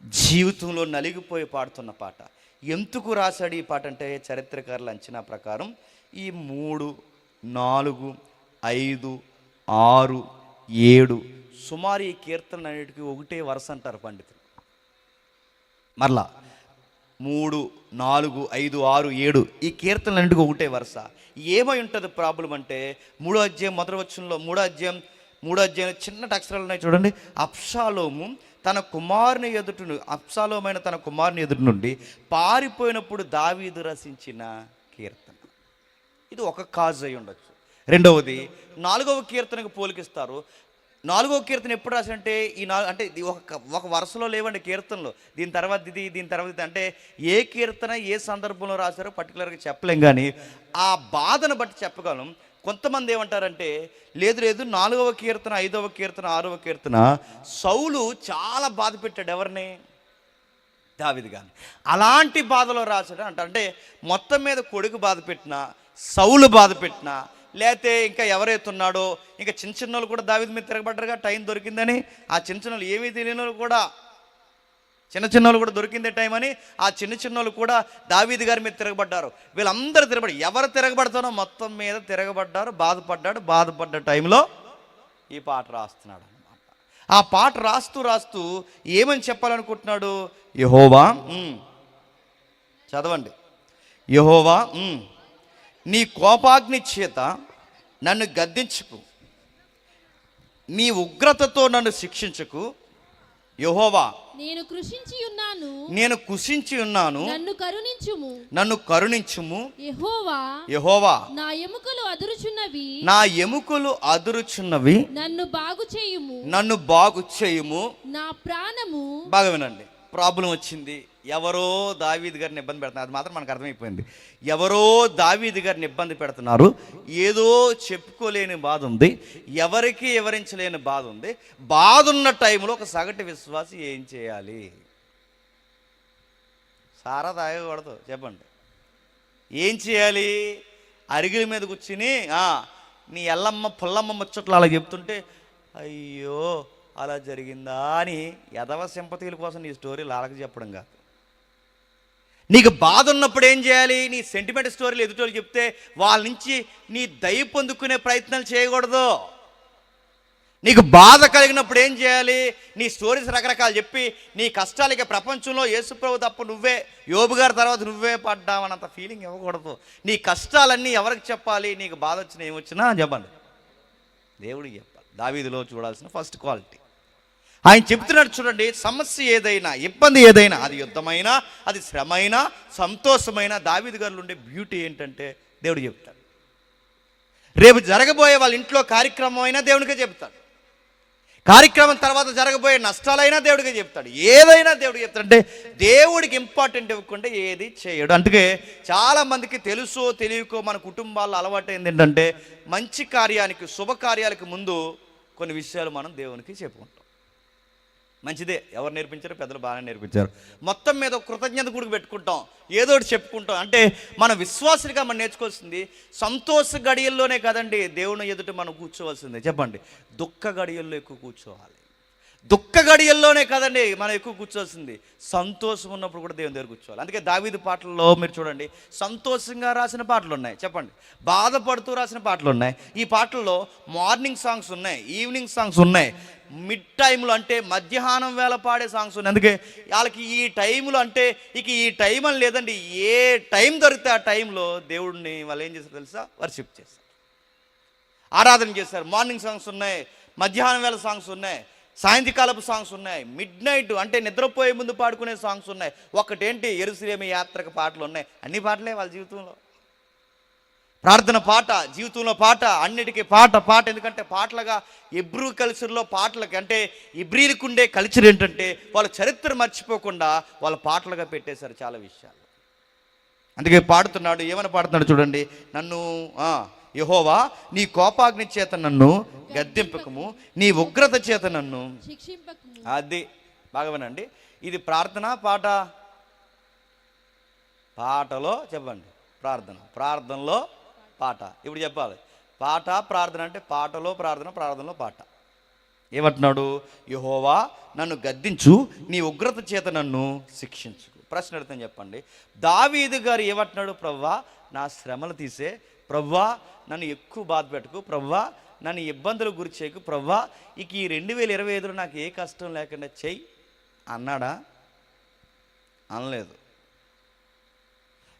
జీవితంలో నలిగిపోయి పాడుతున్న పాట. ఎందుకు రాశాడు ఈ పాట అంటే చరిత్రకారుల అంచనా ప్రకారం ఈ 3, 4, 5, 6, 7 సుమారు ఈ కీర్తన అన్నిటికీ ఒకటే వరుస అంటారు పండితులు. మరలా 3, 4, 5, 6, 7 ఈ కీర్తనలన్నిటికీ ఒకటే వరుస. ఏమై ఉంటుంది ప్రాబ్లం అంటే 3వ అధ్యాయం మొదటి వచనంలో 3వ అధ్యాయం చిన్న అక్షరాలు ఉన్నాయి చూడండి. అబ్షాలోము తన కుమారుని అబ్షాలోమైన తన కుమారుని ఎదుటి నుండి పారిపోయినప్పుడు దావీదు రచించిన కీర్తన. ఇది ఒక కాజ్ అయి ఉండొచ్చు. రెండవది 4వ కీర్తనకు పోలికిస్తారు. 4వ కీర్తన ఎప్పుడు రాశారంటే అంటే ఒక వరుసలో లేవండి కీర్తనలు. దీని తర్వాత ఇది అంటే ఏ కీర్తన ఏ సందర్భంలో రాశారో పర్టికులర్గా చెప్పలేం, కానీ ఆ బాధను బట్టి చెప్పగలం. కొంతమంది ఏమంటారంటే లేదు 4వ కీర్తన, 5వ కీర్తన, 6వ కీర్తన సౌలు చాలా బాధ పెట్టాడు ఎవరిని? దావీదు గారిని. అలాంటి బాధలో రాశాడు అంటే మొత్తం మీద కొడుకు బాధ పెట్టినా, సౌలు బాధ పెట్టినా, లేకపోతే ఇంకా ఎవరైతే ఉన్నాడో ఇంకా చిన్న వాళ్ళు కూడా దావీదు మీద తిరగబడ్డారుగా టైం దొరికిందని. ఆ చిన్న ఏమీ తెలియని వాళ్ళు కూడా చిన్నోళ్ళు కూడా దొరికిందే టైం అని ఆ చిన్నోళ్ళు కూడా దావీదు గారి మీద తిరగబడ్డారు. వీళ్ళందరూ ఎవరు తిరగబడతానో మొత్తం మీద తిరగబడ్డారు. బాధపడ్డ టైంలో ఈ పాట రాస్తున్నాడు అన్నమాట. ఆ పాట రాస్తూ ఏమని చెప్పాలనుకుంటున్నాడు? యెహోవా చదవండి. యెహోవా నీ కోపాగ్ని చేత నన్ను గద్దించుకు, నీ ఉగ్రతతో నన్ను శిక్షించుకు. యెహోవా నేను కృషించి ఉన్నాను, నన్ను కరుణించుము. యెహోవా నా ఎముకలు అదురుచున్నవి, నన్ను బాగు చేయుము. నా ప్రాణము. బాగా వినండి. ప్రాబ్లం వచ్చింది. ఎవరో దావీదు గారిని ఇబ్బంది పెడుతున్నారు. అది మాత్రం మనకు అర్థమైపోయింది. ఎవరో దావీదు గారిని ఇబ్బంది పెడుతున్నారు. ఏదో చెప్పుకోలేని బాధ ఉంది, ఎవరికి వివరించలేని బాధ ఉంది. బాధ ఉన్న టైంలో ఒక సగటు విశ్వాసి ఏం చేయాలి? సారా తాగకూడదు. చెప్పండి ఏం చేయాలి? అరిగిల మీద కూర్చుని నీ ఎల్లమ్మ పుల్లమ్మ ముచ్చట్లు అలా చెప్తుంటే అయ్యో అలా జరిగిందా అని ఎదవ సింపతీల కోసం నీ స్టోరీలు అలాగ చెప్పడం కాదు. నీకు బాధ ఉన్నప్పుడు ఏం చేయాలి? నీ సెంటిమెంట్ స్టోరీలు ఎదుటోళ్ళు చెప్తే వాళ్ళ నుంచి నీ దయ పొందుకునే ప్రయత్నాలు చేయకూడదు. నీకు బాధ కలిగినప్పుడు ఏం చేయాలి? నీ స్టోరీస్ రకరకాలు చెప్పి నీ కష్టాలకి ప్రపంచంలో యేసుప్రభు తప్ప నువ్వే, యోబు గారి తర్వాత నువ్వే పడ్డావనంత ఫీలింగ్ ఇవ్వకూడదు. నీ కష్టాలన్నీ ఎవరికి చెప్పాలి? నీకు బాధ వచ్చినా ఏమొచ్చినా చెప్పండి, దేవుడికి చెప్పాలి. దావీదులో చూడాల్సిన ఫస్ట్ క్వాలిటీ ఆయన చెప్తున్నాడు. చూడండి, సమస్య ఏదైనా, ఇబ్బంది ఏదైనా, అది యుద్ధమైనా, అది శ్రమైనా, సంతోషమైనా, దావీదు గారిలో ఉండే బ్యూటీ ఏంటంటే దేవుడు చెప్తాడు. రేపు జరగబోయే వాళ్ళ ఇంట్లో కార్యక్రమం అయినా దేవునికే చెప్తాడు. కార్యక్రమం తర్వాత జరగబోయే నష్టాలైనా దేవుడికే చెప్తాడు. ఏదైనా దేవుడికి చెప్తాడు. అంటే దేవుడికి ఇంపార్టెంట్ ఇవ్వకుండా ఏది చేయడు. అందుకే చాలామందికి తెలుసో తెలియకో మన కుటుంబాల్లో అలవాటు ఏంటంటే మంచి కార్యానికి, శుభకార్యాలకు ముందు కొన్ని విషయాలు మనం దేవునికి చెప్పుకుంటాం. మంచిదే, ఎవరు నేర్పించారో? పెద్దలు బాగానే నేర్పించారు. మొత్తం మీద కృతజ్ఞత కూడా పెట్టుకుంటాం, ఏదో ఒకటి చెప్పుకుంటాం. అంటే మన విశ్వాసులుగా మనం నేర్చుకోవాల్సింది సంతోష గడియల్లోనే కదండి దేవుని ఎదుట మనం కూర్చోవలసిందే. చెప్పండి, దుఃఖ గడియల్లో ఎక్కువ కూర్చోవాలి. దుఃఖ గడియల్లోనే కదండి మనం ఎక్కువ కూర్చోవాల్సింది. సంతోషం ఉన్నప్పుడు కూడా దేవుని దగ్గర కూర్చోవాలి. అందుకే దావీదు పాటల్లో మీరు చూడండి, సంతోషంగా రాసిన పాటలు ఉన్నాయి, చెప్పండి, బాధపడుతూ రాసిన పాటలు ఉన్నాయి. ఈ పాటల్లో మార్నింగ్ సాంగ్స్ ఉన్నాయి, ఈవినింగ్ సాంగ్స్ ఉన్నాయి, మిడ్ టైంలో అంటే మధ్యాహ్నం వేళ పాడే సాంగ్స్ ఉన్నాయి. అందుకే వాళ్ళకి ఈ టైంలో అంటే ఇక ఈ టైం అని లేదండి, ఏ టైం దొరికితే ఆ టైంలో దేవుడిని వాళ్ళు ఏం చేస్తారు తెలుసా? వర్షిప్ చేస్తారు, ఆరాధన చేస్తారు. మార్నింగ్ సాంగ్స్ ఉన్నాయి, మధ్యాహ్నం వేళ సాంగ్స్ ఉన్నాయి, సాయంత్రకాలపు సాంగ్స్ ఉన్నాయి, మిడ్ నైట్ అంటే నిద్రపోయే ముందు పాడుకునే సాంగ్స్ ఉన్నాయి. ఒకటేంటి, యెరూషలేము యాత్రకు పాటలు ఉన్నాయి. అన్ని పాటలే వాళ్ళ జీవితంలో. ప్రార్థన పాట, జీవితంలో పాట, అన్నిటికీ పాట. ఎందుకంటే పాటలుగా ఎబ్రూ కల్చర్లో పాటలకి అంటే ఇబ్రీలకు ఉండే కల్చర్ ఏంటంటే వాళ్ళ చరిత్ర మర్చిపోకుండా వాళ్ళ పాటలుగా పెట్టేశారు చాలా విషయాలు. అందుకే పాడుతున్నాడు, ఏమని పాడుతున్నాడు చూడండి, నన్ను యెహోవా నీ కోపాగ్ని చేత నన్ను గద్దింపకము, నీ ఉగ్రత చేత నన్ను శిక్షింపకము. అది బాగా వినండి. ఇది ప్రార్థన పాట? పాటలో చెప్పండి, ప్రార్థనలో పాట. ఇప్పుడు చెప్పాలి, పాట ప్రార్థన అంటే పాటలో ప్రార్థన, ప్రార్థనలో పాట. ఏమంటున్నాడు? యెహోవా నన్ను గద్దించు, నీ ఉగ్రత చేత నన్ను శిక్షించు. ప్రశ్న అడుగుతాను చెప్పండి. దావీదు గారు ఏమంటున్నాడు? ప్రవ్వా నా శ్రమలు తీసే, ప్రవ్వా నన్ను ఎక్కువ బాధ పెట్టకు, ప్రవ్వా నన్ను ఇబ్బందులకు గురి చేయకు, ప్రవ్వా ఇక ఈ 2025లో నాకు ఏ కష్టం లేకుండా చెయ్యి అన్నాడా? అనలేదు.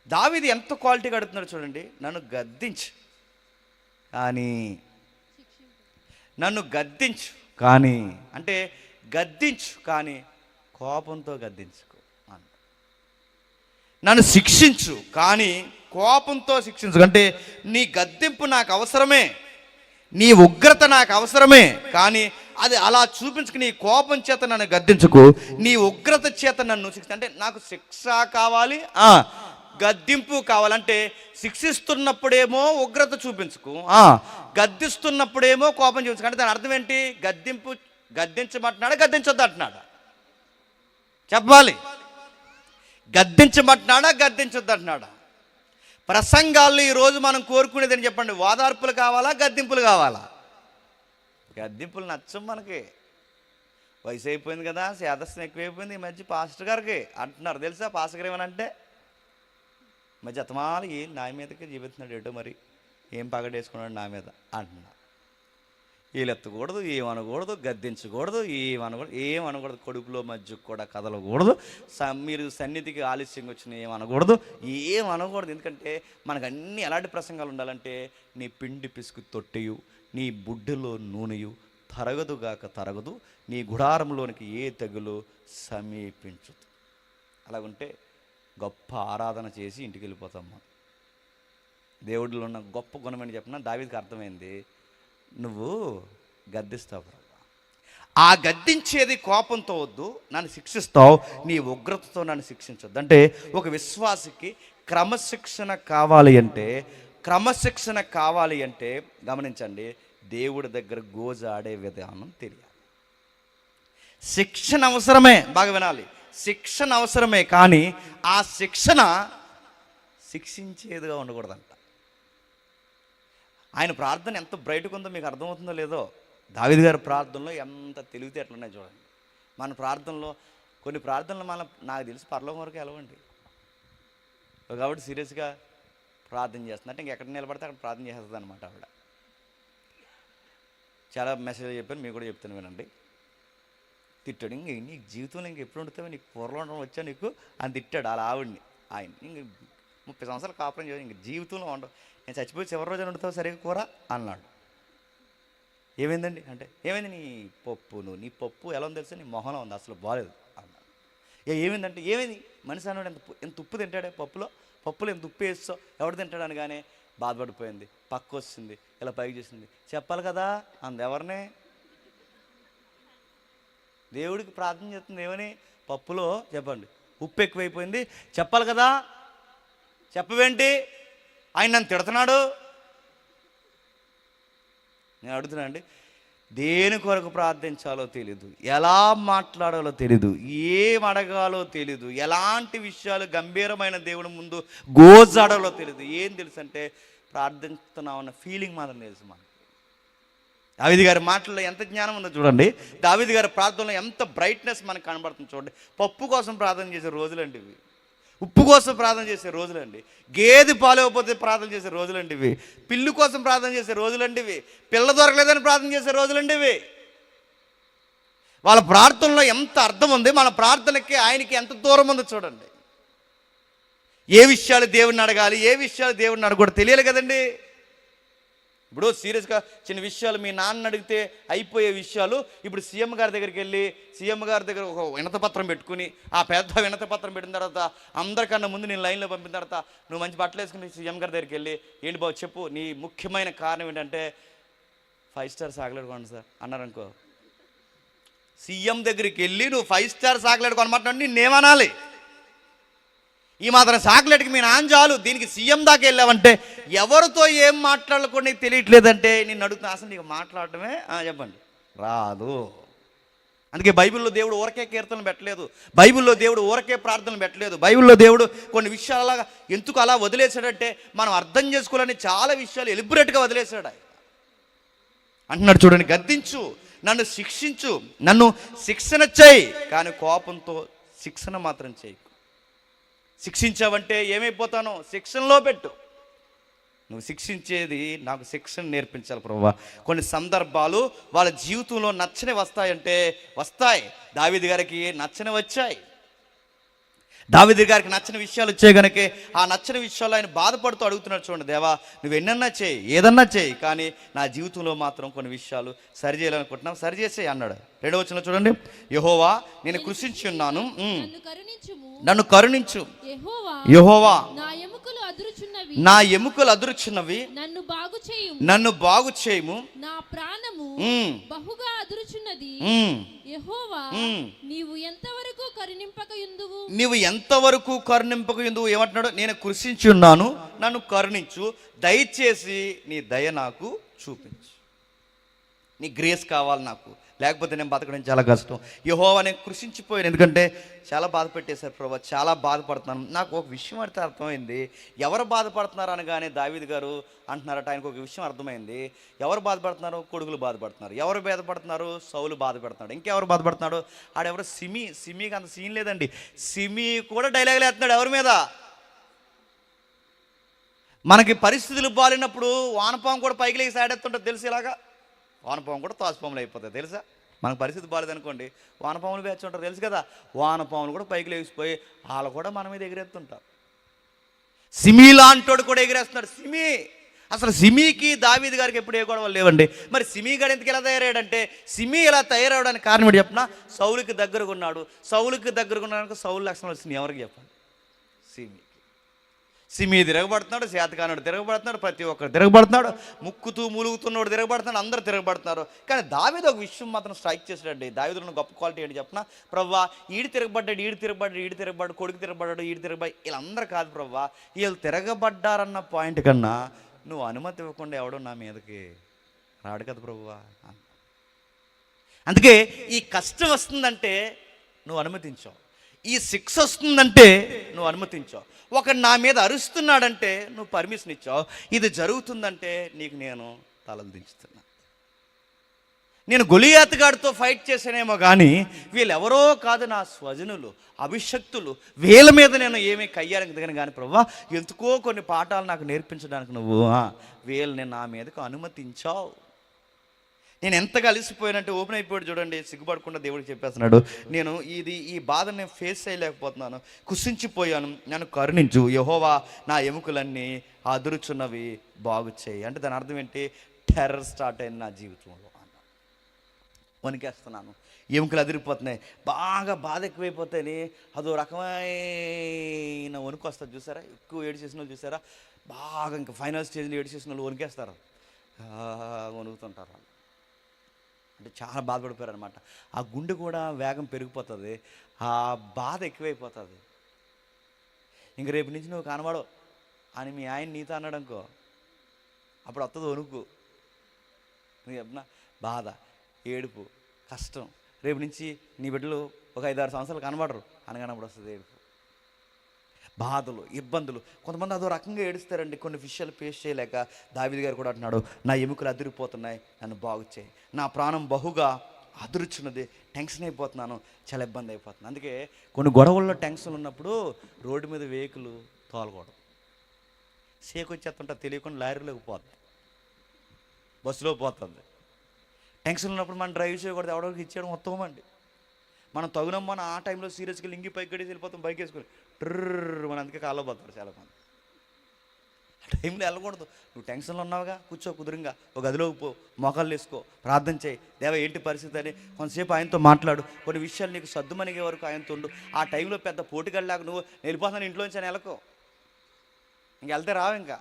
దావీదు ఎంత క్వాలిటీగా అడుగుతున్నాడు చూడండి. నన్ను గద్దించు కానీ, నన్ను గద్దించు కానీ, అంటే గద్దించు కానీ కోపంతో గద్దించుకో అన్న. నన్ను శిక్షించు కానీ కోపంతో శిక్షించు. అంటే నీ గద్దింపు నాకు అవసరమే, నీ ఉగ్రత నాకు అవసరమే, కానీ అది అలా చూపించుకు నీ కోపం చేత నన్ను గద్దించుకు, నీ ఉగ్రత చేత నన్ను శిక్ష. అంటే నాకు శిక్ష కావాలి, గద్దింపు కావాలంటే శిక్షిస్తున్నప్పుడేమో ఉగ్రత చూపించుకు, గద్దిస్తున్నప్పుడేమో కోపం చూపించుకు. అంటే దాని అర్థం ఏంటి? గద్దించమంటున్నాడా గద్దించొద్దు అంటున్నాడా? చెప్పాలి. గద్దించమంటున్నాడా గద్దించొద్దు అంటున్నాడా? ప్రసంగాల్లో ఈరోజు మనం కోరుకునేది అని చెప్పండి. ఓదార్పులు కావాలా గద్దింపులు కావాలా? గద్దింపులు నచ్చం మనకి. వయసు అయిపోయింది కదా, సేదస్సం ఎక్కువైపోయింది ఈ మధ్య పాస్టర్ గారికి అంటున్నారు. తెలుసా పాస్టర్ గారు ఏమనంటే మధ్య అతమాలు ఏం నా మీదకి జీవిస్తున్నాడు ఏటో, మరి ఏం పగడేసుకున్నాడు నా మీద అంటున్నా. వీళ్ళు ఎత్తకూడదు, ఏమనకూడదు, గద్దించకూడదు, ఏమనకూడదు, కొడుకులో మధ్య కూడా కదలకూడదు, మీరు సన్నిధికి ఆలస్యంగా వచ్చిన ఏమనకూడదు, ఏమనకూడదు. ఎందుకంటే మనకు అన్నీ ఎలాంటి ప్రసంగాలు ఉండాలంటే నీ పిండి పిసుకు తొట్టెయు, నీ బుడ్డలో నూనెయు తరగదుగాక తరగదు, నీ గుడారంలోనికి ఏ తెగులు సమీపించదు. అలాగుంటే గొప్ప ఆరాధన చేసి ఇంటికి వెళ్ళిపోతాం. మనం దేవుడిలో ఉన్న గొప్ప గుణమని చెప్పిన దావీదుకి అర్థమైంది. నువ్వు గద్దిస్తావు, ఆ గద్దించేది కోపంతో వద్దు, నన్ను శిక్షిస్తావు, నీ ఉగ్రతతో నన్ను శిక్షించొద్దు. అంటే ఒక విశ్వాసికి క్రమశిక్షణ కావాలి అంటే గమనించండి, దేవుడి దగ్గర గోజాడే విధానం తెలియాలి. శిక్షణ అవసరమే, బాగా వినాలి, శిక్షణ అవసరమే, కానీ ఆ శిక్షణ శిక్షించేదిగా ఉండకూడదంట. ఆయన ప్రార్థన ఎంత బ్రైట్గా ఉందో మీకు అర్థమవుతుందో లేదో. దావీదు గారి ప్రార్థనలో ఎంత తెలివితేటలున్నాయి చూడండి. మన ప్రార్థనలో కొన్ని ప్రార్థనలు నాకు తెలిసి పరలోకం వరకు వెళ్ళవండి. కాబట్టి సీరియస్గా ప్రార్థన చేస్తుంది అంటే ఇంకెక్కడ నిలబడితే అక్కడ ప్రార్థన చేస్తుంది అనమాట ఆవిడ. చాలా మెసేజ్ చెప్పాను, మీకు కూడా చెప్తాను వినండి. తిట్టాడు, ఇంక నీకు జీవితంలో ఇంక ఎప్పుడు ఉండుతావు, నీకు కూరలో ఉండడం వచ్చా నీకు అని తిట్టాడు అలా ఆవిడ్ని. ఆయన ఇంక 30 సంవత్సరాలు కాపురం చేయాలి, ఇంక జీవితంలో ఉండవు, నేను చచ్చిపోయి చివరి రోజున వండుతావు సరిగ్గా కూర అన్నాడు. ఏమైందండి అంటే, ఏమైంది నీ పప్పు ఎలా ఉంది తెలుసా, నీ మొహంలో ఉంది, అసలు బాగాలేదు అన్నాడు. ఏమైందంటే, ఏమైంది మనిషి అన్నాడు, ఎంత ఉప్పు తింటాడే పప్పులో ఎంత ఉప్పు వేస్తావు, ఎవడు తింటాడు అనగానే బాధపడిపోయింది, పక్క వస్తుంది, ఇలా పైకి చేసింది. చెప్పాలి కదా అంది. ఎవరినే? దేవుడికి ప్రార్థన చేస్తుంది. ఏమని? పప్పులో చెప్పండి ఉప్పు ఎక్కువైపోయింది, చెప్పాలి కదా, చెప్పవేంటి, ఆయన నన్ను తిడుతున్నాడు. నేను అడుగుతున్నా అండి, దేని కొరకు ప్రార్థించాలో తెలీదు, ఎలా మాట్లాడాలో తెలీదు, ఏం అడగాలో తెలీదు, ఎలాంటి విషయాలు గంభీరమైన దేవుడి ముందు గోజాడాలో తెలీదు. ఏం తెలుసు అంటే ప్రార్థిస్తున్నామన్న ఫీలింగ్ మాత్రం తెలుసు మనకి. దావీదు గారి మాటల్లో ఎంత జ్ఞానం ఉందో చూడండి. దావీదు గారి ప్రార్థనలో ఎంత బ్రైట్నెస్ మనకు కనబడుతుంది చూడండి. పప్పు కోసం ప్రార్థన చేసే రోజులండి ఇవి, ఉప్పు కోసం ప్రార్థన చేసే రోజులండి, గేదె పాలు ఇవ్వకపోతే ప్రార్థన చేసే రోజులండి ఇవి, పిల్లు కోసం ప్రార్థన చేసే రోజులండి ఇవి, పిల్ల దొరకలేదని ప్రార్థన చేసే రోజులండి ఇవి. వాళ్ళ ప్రార్థనలో ఎంత అర్థం ఉంది, మన ప్రార్థనకి ఆయనకి ఎంత దూరం ఉందో చూడండి. ఏ విషయాలు దేవుడిని అడగాలి, ఏ విషయాలు దేవుడిని అడగకూడదు తెలియాలి కదండి. ఇప్పుడు సీరియస్గా చిన్న విషయాలు మీ నాన్న అడిగితే అయిపోయే విషయాలు, ఇప్పుడు సీఎం గారి దగ్గరికి వెళ్ళి సీఎం గారి దగ్గర ఒక వినతపత్రం పెట్టుకుని, ఆ పెద్ద వినతపత్రం పెట్టిన తర్వాత అందరికన్నా ముందు నేను లైన్లో పంపిన తర్వాత నువ్వు మంచి బట్టలు వేసుకుని సీఎం గారి దగ్గరికి వెళ్ళి, ఏంటి బాబు చెప్పు నీ ముఖ్యమైన కారణం ఏంటంటే 5 స్టార్ చాక్లెట్ కొనండి సార్ అన్నారనుకో, సీఎం దగ్గరికి వెళ్ళి నువ్వు 5 స్టార్ చాక్లెట్ కొనమంటున్నాడు, నిన్నేమనాలి? ఈ మాత్రం చాక్లెట్కి మీ నాన్న చాలు, దీనికి సీఎం దాకా వెళ్ళావంటే ఎవరితో ఏం మాట్లాడకుండా నీకు తెలియట్లేదంటే నిన్ను అడుగుతున్నా, అసలు నీకు మాట్లాడటమే చెప్పండి రాదు. అందుకే బైబిల్లో దేవుడు ఊరకే కీర్తనలు పెట్టలేదు, బైబిల్లో దేవుడు ఊరకే ప్రార్థనలు పెట్టలేదు, బైబిల్లో దేవుడు కొన్ని విషయాలలాగా ఎందుకు అలా వదిలేశాడంటే మనం అర్థం చేసుకోవాలని చాలా విషయాలు ఎలిబరేట్గా వదిలేశాడు. అంటున్నాడు చూడండి, గద్దించు, నన్ను శిక్షించు, నన్ను శిక్షణ చేయి, కానీ కోపంతో శిక్షణ మాత్రం చేయి. శిక్షించావంటే ఏమైపోతానో శిక్షణలో పెట్టు. నువ్వు శిక్షించేది నాకు శిక్షణ నేర్పించాలి ప్రభువా. కొన్ని సందర్భాలు వాళ్ళ జీవితంలో నచ్చని వస్తాయంటే వస్తాయి. దావీదు గారికి నచ్చని వచ్చాయి. దావీదు గారికి నచ్చని విషయాలు వచ్చాయి కనుక ఆ నచ్చని విషయాలు ఆయన బాధపడుతూ అడుగుతున్నాడు. చూడండి, దేవా నువ్వు ఎన్నన్నా చేయి, ఏదన్నా చేయి, కానీ నా జీవితంలో మాత్రం కొన్ని విషయాలు సరి చేయాలనుకుంటున్నావు, సరి చేసేయి అన్నాడు. 2వ వచనంలో చూడండి, యెహోవా నేను కృషించి ఉన్నాను, నన్ను కరుణించు. యెహోవా నా ఎముకలు అదురుచున్నవి, నన్ను బాగు చేయుము. నా ప్రాణము బహుగా అదురుచున్నది. యెహోవా నీవు ఎంతవరకు కరుణింపకయుందువు? నీవు ఎంతవరకు కరుణింపకయుందువు? ఏమంటున్నాడు? నేను కృషించి ఉన్నాను, నన్ను కరుణించు, దయచేసి నీ దయ నాకు చూపించు. నీ గ్రేస్ కావాలి నాకు, లేకపోతే నేను బతకడం చాలా కష్టం. యెహోవా నేను కృషించిపోయాను, ఎందుకంటే చాలా బాధ పెట్టేశారు ప్రభా, చాలా బాధపడుతున్నాను. నాకు ఒక విషయం అయితే అర్థమైంది, ఎవరు బాధపడుతున్నారు అనగానే దావీదు గారు అంటున్నారట, ఆయనకు ఒక విషయం అర్థమైంది. ఎవరు బాధపడుతున్నారు? కొడుకులు బాధపడుతున్నారు. ఎవరు బాధపడుతున్నారు? సౌలు బాధపడుతున్నాడు. ఇంకెవరు బాధపడుతున్నాడు? ఆడెవరు? సిమీకి అంత సీన్ లేదండి. సిమి కూడా డైలాగులు వేస్తున్నాడు ఎవరి మీద? మనకి పరిస్థితులు బాగాలేనప్పుడు వానపాము కూడా పైకి లేచి సాడేస్తుంటుంది తెలుసు. ఇలాగా వానపాము కూడా తోసపాములు అయిపోతాయి తెలుసా. మనకు పరిస్థితి బాగాలేదనుకోండి, వానపాములు వేస్తుంటారు తెలుసు కదా. వానపాములు కూడా పైకి లేచిపోయి వాళ్ళు కూడా మన మీద ఎగిరేస్తుంటారు. సిమి లాంటోడు కూడా ఎగిరేస్తున్నాడు. అసలు సిమీకి దావీదు గారికి ఎప్పుడు ఏ గొడవలు లేవండి. మరి సిమి గారు ఎందుకు ఇలా తయారయ్యాడంటే, సిమి ఇలా తయారవడానికి కారణం ఏంటి చెప్పిన? సౌలుకి దగ్గరగా ఉన్నాడు. సౌలుకి దగ్గరగా ఉన్నాడు, సౌలు లక్షణాలు వచ్చినాయి ఎవరికి చెప్పండి? సిమి తిరగబడుతున్నాడు, శాతకానుడు తిరగబడుతున్నాడు, ప్రతి ఒక్కరు తిరగబడుతున్నాడు, ముక్కుతూ మూలుగుతున్నవాడు తిరగబడుతున్నాడు, అందరు తిరగబడుతున్నారు. కానీ దావీదు ఒక విషయం మాత్రం స్ట్రైక్ చేశాడండి. దావీదులో గొప్ప క్వాలిటీ ఏంటి చెప్పిన? ప్రవ్వా ఈడు తిరగబడ్డాడు, కొడుకు తిరగబడ్డాడు, ఈడు తిరగబడి వీళ్ళందరూ కాదు ప్రవ్వా, వీళ్ళు తిరగబడ్డారన్న పాయింట్ కన్నా నువ్వు అనుమతి ఇవ్వకుండా ఎవడో నా మీదకి రాడు కదా ప్రభువా. అందుకే ఈ కష్టం వస్తుందంటే నువ్వు అనుమతించావు, ఈ శిక్ష వస్తుందంటే నువ్వు అనుమతించావు, ఒకడు నా మీద అరుస్తున్నాడంటే నువ్వు పర్మిషన్ ఇచ్చావు, ఇది జరుగుతుందంటే నీకు నేను తలలు దించుతున్నా. నేను గొలియాతుగాడితో ఫైట్ చేశానేమో కానీ వీళ్ళెవరో కాదు, నా స్వజనులు, అభిషక్తులు, వీళ్ళ మీద నేను ఏమీ కయ్యాలని దిగను. కానీ ప్రభువా ఎందుకో కొన్ని పాఠాలు నాకు నేర్పించడానికి నువ్వు వీళ్ళని నా మీదకు అనుమతించావు. నేను ఎంతగా అలిసిపోయానంటే ఓపెన్ అయిపోయాడు చూడండి, సిగ్గుపడకుండా దేవుడికి చెప్పేస్తున్నాడు, నేను ఈ బాధను నేను ఫేస్ చేయలేకపోతున్నాను, కుసించిపోయాను, నన్ను కరుణించు. యెహోవా నా ఎముకలన్నీ అదురుచున్నవి, బాగు చేయి. అంటే దాని అర్థం ఏంటి? టెర్రర్ స్టార్ట్ అయింది నా జీవితంలో అన్న. వణికేస్తున్నాను, ఎముకలు అదిరిపోతున్నాయి, బాగా బాధ ఎక్కువైపోతాయని అదో రకమైన వణుకు వస్తుంది చూసారా. ఎక్కువ ఏడు చేసిన వాళ్ళు చూసారా, బాగా ఇంకా ఫైనల్ స్టేజ్లో ఏడు చేసిన వాళ్ళు వణికేస్తారు, వణుకుతుంటారు. అంటే చాలా బాధపడిపోయారు అనమాట. ఆ గుండె కూడా వేగం పెరిగిపోతుంది, ఆ బాధ ఎక్కువైపోతుంది. ఇంక రేపు నుంచి నువ్వు కనబడవు అని మీ ఆయన నీతో అన్నాడు అనుకో, అప్పుడు వస్తుంది వణుకు. నువ్వు చెప్పిన బాధ, ఏడుపు, కష్టం. రేపు నుంచి నీ బిడ్డలు ఒక 5-6 సంవత్సరాలు కనబడరు అనగానప్పుడు వస్తుంది ఏడుపు, బాధలు, ఇబ్బందులు. కొంతమంది అదో రకంగా ఏడుస్తారండి కొన్ని విషయాలు ఫేస్ చేయలేక. దావీదు గారు కూడా అంటున్నాడు, నా ఎముకలు అదిరిపోతున్నాయి, నన్ను బాగు చేయి, నా ప్రాణం బహుగా అదురుచున్నది, టెన్షన్ అయిపోతున్నాను, చాలా ఇబ్బంది అయిపోతుంది. అందుకే కొన్ని గొడవల్లో టెన్షన్ ఉన్నప్పుడు రోడ్డు మీద వెహికల్ తోలకూడదు. షేక్ వచ్చేస్తుంటా తెలియకుండా లారీలోకి పోతుంది, బస్సులో పోతుంది. టెన్షన్ ఉన్నప్పుడు మనం డ్రైవ్ చేయకూడదు, ఎవరికి ఇచ్చేయడం ఉత్తమం అండి. మనం తగునమ్మని ఆ టైంలో సీరియస్గా లింగి పైకి గడిచి వెళ్ళిపోతాం, బైక్ వేసుకొని మన అందుకే కాల్లో పోతారు చాలామంది. ఆ టైంలో వెళ్ళకూడదు. నువ్వు టెన్షన్లో ఉన్నావుగా, కూర్చో కుదురుగా, ఒక గదిలోకి పో, మోకాళ్ళు వేసుకో, ప్రార్థన చేయి, దేవా ఏంటి పరిస్థితి అని కొంతసేపు ఆయనతో మాట్లాడు. కొన్ని విషయాలు నీకు సర్దుమనిగే వరకు ఆయనతో ఉండు. ఆ టైంలో పెద్ద పోటీగల్లాగా నువ్వు వెళ్ళిపోతాను ఇంట్లోంచి అని వెళ్ళకో, ఇంక వెళ్తే రావు. ఇంకా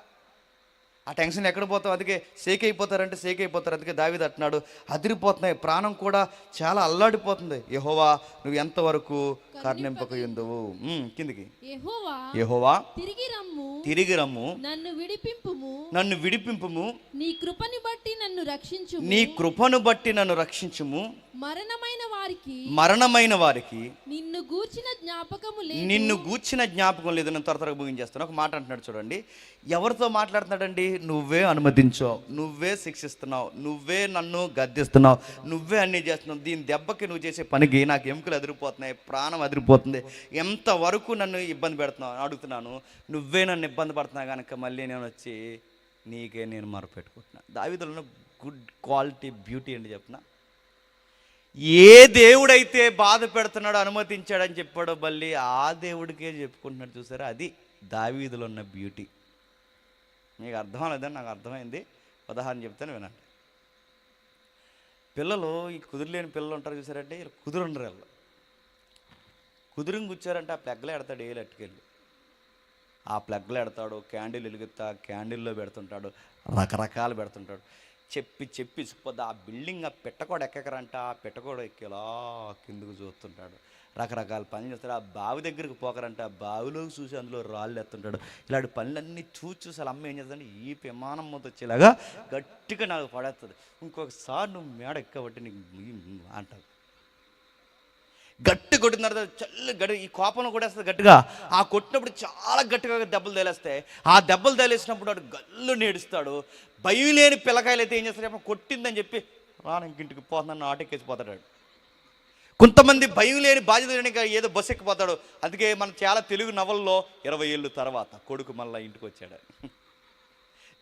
ఆ టెన్షన్ ఎక్కడ పోతావు? అందుకే షేక్ అయిపోతారంటే షేక్ అయిపోతారు. అందుకే దావీదు అంటున్నాడు, అదిరిపోతున్నాయి, ప్రాణం కూడా చాలా అల్లాడిపోతుంది. యెహోవా నువ్వు ఎంతవరకు కరుణింపకయుందువు. కిందికి, యెహోవా తిరిగి రమ్ము, నన్ను విడిపింపుము, నీ కృపను బట్టి నన్ను రక్షించుము. మరణమైన వారికి నిన్ను గూర్చిన జ్ఞాపకం లేదు. నేను త్వరగా ముగించేస్తాను. ఒక మాట అంటున్నాడు చూడండి, ఎవరితో మాట్లాడుతున్నాడండి? నువ్వే అనుమతించావు, నువ్వే శిక్షిస్తున్నావు, నువ్వే నన్ను గద్దిస్తున్నావు, నువ్వే అన్నీ చేస్తున్నావు. దీని దెబ్బకి నువ్వు చేసే పనికి నాకు ఎముకలు అదిరిపోతున్నాయి, ప్రాణం అదిరిపోతుంది, ఎంతవరకు నన్ను ఇబ్బంది పెడుతున్నావు అని అడుగుతున్నాను. నువ్వే నన్ను ఇబ్బంది పడుతున్నావు కనుక మళ్ళీ నేను వచ్చి నీకే నేను మొరపెట్టుకుంటున్నాను. దావీదులో గుడ్ క్వాలిటీ బ్యూటీ అండి చెప్పిన. ఏ దేవుడైతే బాధ పెడుతున్నాడో అనుమతించాడని చెప్పాడో మళ్ళీ ఆ దేవుడికే చెప్పుకుంటున్నాడు. చూసారా, అది దావీదులో ఉన్న బ్యూటీ. మీకు అర్థం లేదని నాకు అర్థమైంది. ఉదాహరణ చెప్తాను వినండి. పిల్లలు, ఈ కుదురులేని పిల్లలు ఉంటారు చూసారంటే, వీళ్ళు కుదురుండరు. వీళ్ళు కుదురుని కూర్చారంటే ఆ ప్లగ్లో ఎడతాడు, ఏళ్ళు అట్టుకెళ్ళి ఆ ప్లగ్లో ఎడతాడు, క్యాండిల్ వెలుగుతా క్యాండిల్లో పెడుతుంటాడు, రకరకాలు పెడుతుంటాడు. చెప్పి చెప్పి ఇసుకుపోద్ది. ఆ బిల్డింగ్ ఆ పెట్టకోడ ఎక్కకరంట, ఆ పెట్టకోడ ఎక్కేలా కిందకు చూస్తుంటాడు, రకరకాల పనులు చేస్తాడు. ఆ బావి దగ్గరికి పోకరంట, ఆ బావిలోకి చూసి అందులో రాళ్ళు ఎత్తుంటాడు. ఇలాంటి పనులన్నీ చూసి అసలు అమ్మ ఏం చేస్తుందంటే ఈ విమానం మొత్తం వచ్చేలాగా గట్టిగా నాకు పడేస్తుంది. ఇంకొకసారి నువ్వు మేడ ఎక్కబట్టి నీకు అంటాడు. గట్టి కొట్టిన తర్వాత చల్లి గట్టి ఈ కోపంలో కొట్టేస్తుంది గట్టిగా. ఆ కొట్టినప్పుడు చాలా గట్టిగా దెబ్బలు తేలేస్తాయి. ఆ దెబ్బలు తేలేసినప్పుడు వాడు గల్లు నేడుస్తాడు. భయం లేని పిల్లకాయలు అయితే ఏం చేస్తారు, కొట్టిందని చెప్పి రాను ఇంటికి పోతుందని ఆటెక్కేసిపోతాడు. కొంతమంది భయం లేని బాధ్యత లేని ఏదో బస్సు ఎక్కిపోతాడు. అందుకే మన చాలా తెలుగు నవల్లో 20 ఏళ్ళు తర్వాత కొడుకు మళ్ళీ ఇంటికి వచ్చాడు,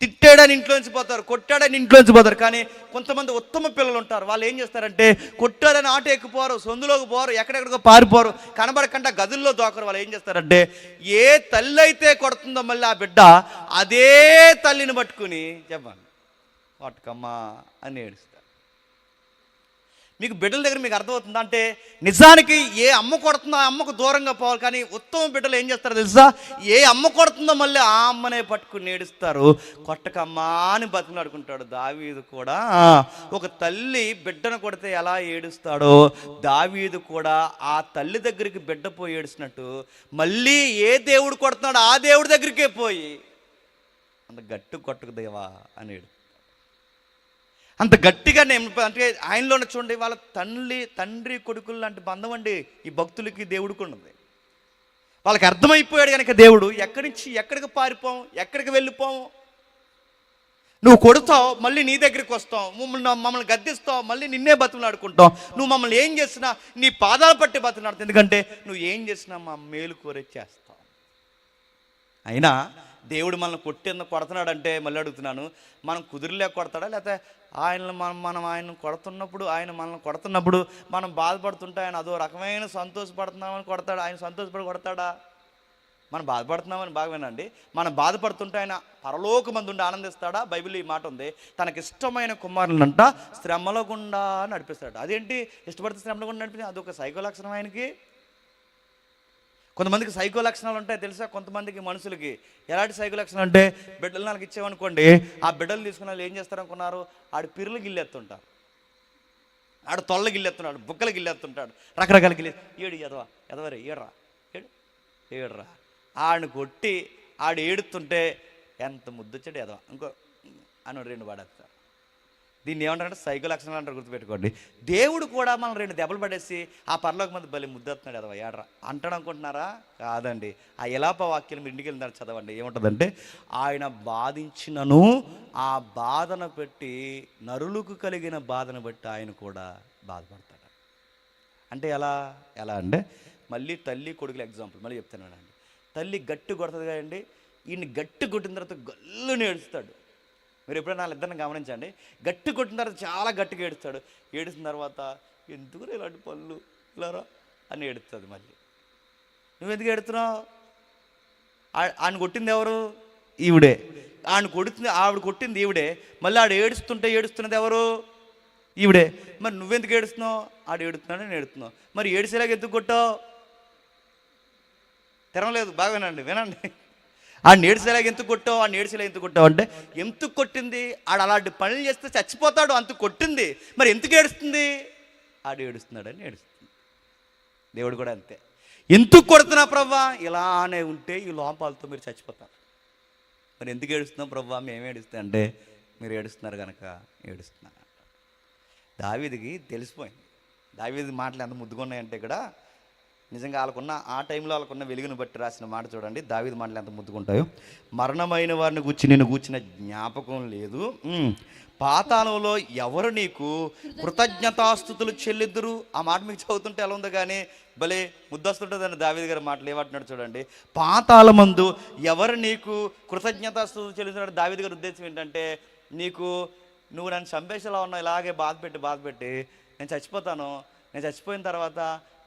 తిట్టాడని ఇంట్లోంచి పోతారు, కొట్టాడని ఇంట్లోంచి పోతారు. కానీ కొంతమంది ఉత్తమ పిల్లలు ఉంటారు. వాళ్ళు ఏం చేస్తారంటే కొట్టాడని ఆటో ఎక్కిపోరు, సందులోకి పోరు, ఎక్కడెక్కడికో పారిపోరు, కనబడకుండా గదుల్లో దోకరు. వాళ్ళు ఏం చేస్తారంటే ఏ తల్లి అయితే కొడుతుందో మళ్ళీ ఆ బిడ్డ అదే తల్లిని పట్టుకుని చెప్పాలి వాటికమ్మా అని ఏడుస్తారు. మీకు బిడ్డల దగ్గర మీకు అర్థమవుతుందా అంటే నిజానికి ఏ అమ్మ కొడుతుందో ఆ అమ్మకు దూరంగా పోవాలి. కానీ ఉత్తమ బిడ్డలు ఏం చేస్తారో తెలుసా, ఏ అమ్మ కొడుతుందో మళ్ళీ ఆ అమ్మనే పట్టుకుని ఏడుస్తారు. కొట్టకమ్మా అని బతిమలాడుకుంటాడు. దావీదు కూడా ఒక తల్లి బిడ్డను కొడితే ఎలా ఏడుస్తాడో దావీదు కూడా ఆ తల్లి దగ్గరికి బిడ్డ పోయి ఏడుస్తున్నట్టు మళ్ళీ ఏ దేవుడు కొడుతున్నాడో ఆ దేవుడి దగ్గరికే పోయి అంత గట్టి కొట్టకు దేవా అని ఏడు. అంత గట్టిగా నేను అంటే ఆయనలోనే చూడండి, వాళ్ళ తండ్రి కొడుకులు లాంటి బంధం అండి ఈ భక్తులకి దేవుడికి ఉన్నది. వాళ్ళకి అర్థమైపోయాడు కనుక దేవుడు ఎక్కడి నుంచి ఎక్కడికి పారిపోం, ఎక్కడికి వెళ్ళిపోం. నువ్వు కొడతావు మళ్ళీ నీ దగ్గరికి వస్తావు, మమ్మల్ని గద్దిస్తావు మళ్ళీ నిన్నే బతులాడుకుంటావు. నువ్వు మమ్మల్ని ఏం చేసినా నీ పాదాలు పట్టి బతులాడుతావు, ఎందుకంటే నువ్వు ఏం చేసినా మా మేలు కోరే చేస్తావు. అయినా దేవుడు మనల్ని కొడుతున్నాడంటే మళ్ళీ అడుగుతున్నాను, మనం కుదిరిలేక కొడతాడా, లేకపోతే మనం ఆయన కొడుతున్నప్పుడు ఆయన మనల్ని కొడుతున్నప్పుడు మనం బాధపడుతుంటే ఆయన అదో రకమైన సంతోషపడుతున్నామని కొడతాడు, ఆయన సంతోషపడి కొడతాడా? మనం బాధపడుతున్నామని బాగా వినండి, మనం బాధపడుతుంటే ఆయన పరలోకమందు ఉండి ఆనందిస్తాడా? బైబిల్ ఈ మాట ఉంది, తనకి ఇష్టమైన కుమారులంట శ్రమల గుండా నడిపిస్తాడు. అదేంటి ఇష్టపడితే శ్రమల గుండా నడిపి, అదొక సైకో లక్షణం ఆయనకి. కొంతమందికి సైకో లక్షణాలు ఉంటాయి తెలుసా, కొంతమందికి మనుషులకి ఎలాంటి సైకో లక్షణాలు అంటే బిడ్డలు నాకు ఇచ్చామనుకోండి, ఆ బిడ్డలు తీసుకున్న వాళ్ళు ఏం చేస్తారనుకున్నారు, ఆడు పిర్రలు గిల్లెత్తుంటారు, ఆడు తొల్ల గిల్లెత్తున్నాడు, బుక్కలు గిల్లెత్తుంటాడు, రకరకాల గిల్లె ఏడు ఎదవరే ఏడరా ఏడరా ఆడిని కొట్టి ఆడు ఏడుతుంటే ఎంత ముద్దొచ్చాడు ఎదవ ఇంకో అని 2 పడేస్తారు. దీన్ని ఏమంటారంటే సైకో లక్షణాలు అంటారు, గుర్తుపెట్టుకోండి. దేవుడు కూడా మనం 2 దెబ్బలు పడేసి ఆ పరలోక మంది బలి ముద్దెత్తున్నాడు ఎదవ ఏడరా అంటాడు అనుకుంటున్నారా? కాదండి. ఆ ఎలాప వాక్యం మీరు ఇంటికి వెళ్తారు చదవండి, ఏముంటుందంటే ఆయన బాధించినను ఆ బాధను పెట్టి నరులకు కలిగిన బాధను బట్టి ఆయన కూడా బాధపడతాడు. అంటే ఎలా అంటే మళ్ళీ తల్లి కొడుకుల ఎగ్జాంపుల్ మళ్ళీ చెప్తాను అండి. తల్లి గట్టి కొడుతుంది కదండి, ఈయన్ని గట్టి కొట్టిన తర్వాత గల్లుని ఏడుస్తాడు. మీరు ఎప్పుడైనా వాళ్ళిద్దరిని గమనించండి, గట్టి కొట్టిన తర్వాత చాలా గట్టిగా ఏడుస్తాడు. ఏడుస్తున్న తర్వాత ఎందుకు ఇలాంటి పళ్ళు ఇలారా అని ఏడుస్తుంది. మళ్ళీ నువ్వెందుకు ఏడుతున్నావు, ఆయన కొట్టింది ఎవరు? ఈవిడే. ఆవిడ కొట్టింది ఈవిడే. మళ్ళీ ఆడు ఏడుస్తున్నది ఎవరు? ఈవిడే. మరి నువ్వెందుకు ఏడుస్తున్నావు? ఆడు ఏడుతున్నాడు, నేను ఏడుతున్నావు. మరి ఏడిసేలాగా ఎందుకు కొట్టావు? తెరవలేదు, బాగా వినండి. ఆ నేడ్చేలాగా ఎందుకు కొట్టావు, ఆ నేడ్చేలా ఎందుకు కొట్టావు అంటే ఎందుకు కొట్టింది, ఆడు అలాంటి పనులు చేస్తే చచ్చిపోతాడు అంత కొట్టింది. మరి ఎందుకు ఏడుస్తుంది? ఆడు ఏడుస్తున్నాడని ఏడుస్తుంది. దేవుడు కూడా అంతే. ఎందుకు కొడుతున్నా ప్రవ్వా? ఇలానే ఉంటే ఈ లోపాలతో మీరు చచ్చిపోతారు. మరి ఎందుకు ఏడుస్తున్నాం ప్రవ్వా? మేము ఏడుస్తాం అంటే మీరు ఏడుస్తున్నారు కనుక ఏడుస్తున్నారు. దావీదుకి తెలిసిపోయింది. దావీదు మాటలు ఎంత ముద్దుగున్నాయంటే ఇక్కడ నిజంగా వాళ్ళకున్న ఆ టైంలో వాళ్ళకున్న వెలుగును బట్టి రాసిన మాట చూడండి, దావీదు మాటలు ఎంత ముద్దుకుంటాయో. మరణమైన వారిని గూర్చి నేను గూర్చిన జ్ఞాపకం లేదు, పాతాళంలో ఎవరు నీకు కృతజ్ఞతాస్తుతులు చెల్లిద్దురు. ఆ మాట మీకు చదువుతుంటే ఎలా ఉందో కానీ భలే ముద్దొస్తుంటుందని దావీదు గారి మాటలు ఏమంటున్నాడు చూడండి. పాతాళమందు ఎవరు నీకు కృతజ్ఞతాస్తుతులు చెల్లిస్తున్నాడు. దావీదు గారి ఉద్దేశం ఏంటంటే, నువ్వు నన్ను చంపేసేలా ఉన్నావు, ఇలాగే బాధ పెట్టి నేను చచ్చిపోతాను, నేను చచ్చిపోయిన తర్వాత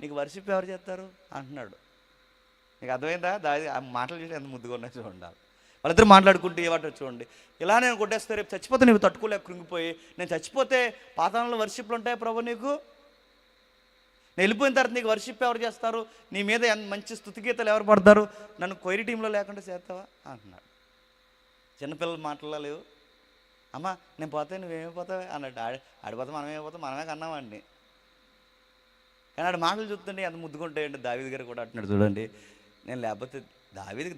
నీకు వర్షిప్ ఎవరు చేస్తారు అంటున్నాడు. నీకు అర్థమైందా? ఆ మాటలు చూసి ఎంత ముద్దుగా ఉన్నాయి చూడండి. వాళ్ళిద్దరు మాట్లాడుకుంటూ ఏమంటారు చూడండి, ఇలా నేను కొట్టేస్తే రేపు చచ్చిపోతే నీవు తట్టుకోలేక కృంగిపోయి, నేను చచ్చిపోతే పాతాళంలో వర్షిప్లు ఉంటాయి ప్రభు నీకు, నేను వెళ్ళిపోయిన తర్వాత నీకు వర్షిప్ ఎవరు చేస్తారు, నీ మీద మంచి స్థుతిగీతలు ఎవరు పడతారు, నన్ను కొయిరి టీంలో లేకుండా చేస్తావా అంటున్నాడు. చిన్నపిల్లల మాటల్లో లేవు. అమ్మ నేను పోతే నువ్వేమైపోతావే అన్నట్టు. ఆడిపోతే మనమేమైపోతాం, మనమే కన్నామండి. కానీ ఆడ మాటలు చూస్తుంటే ఎంత ముద్దుకుంటాయండి. దావీదు గారు కూడా అంటున్నాడు చూడండి, నేను లేకపోతే దేవుడికి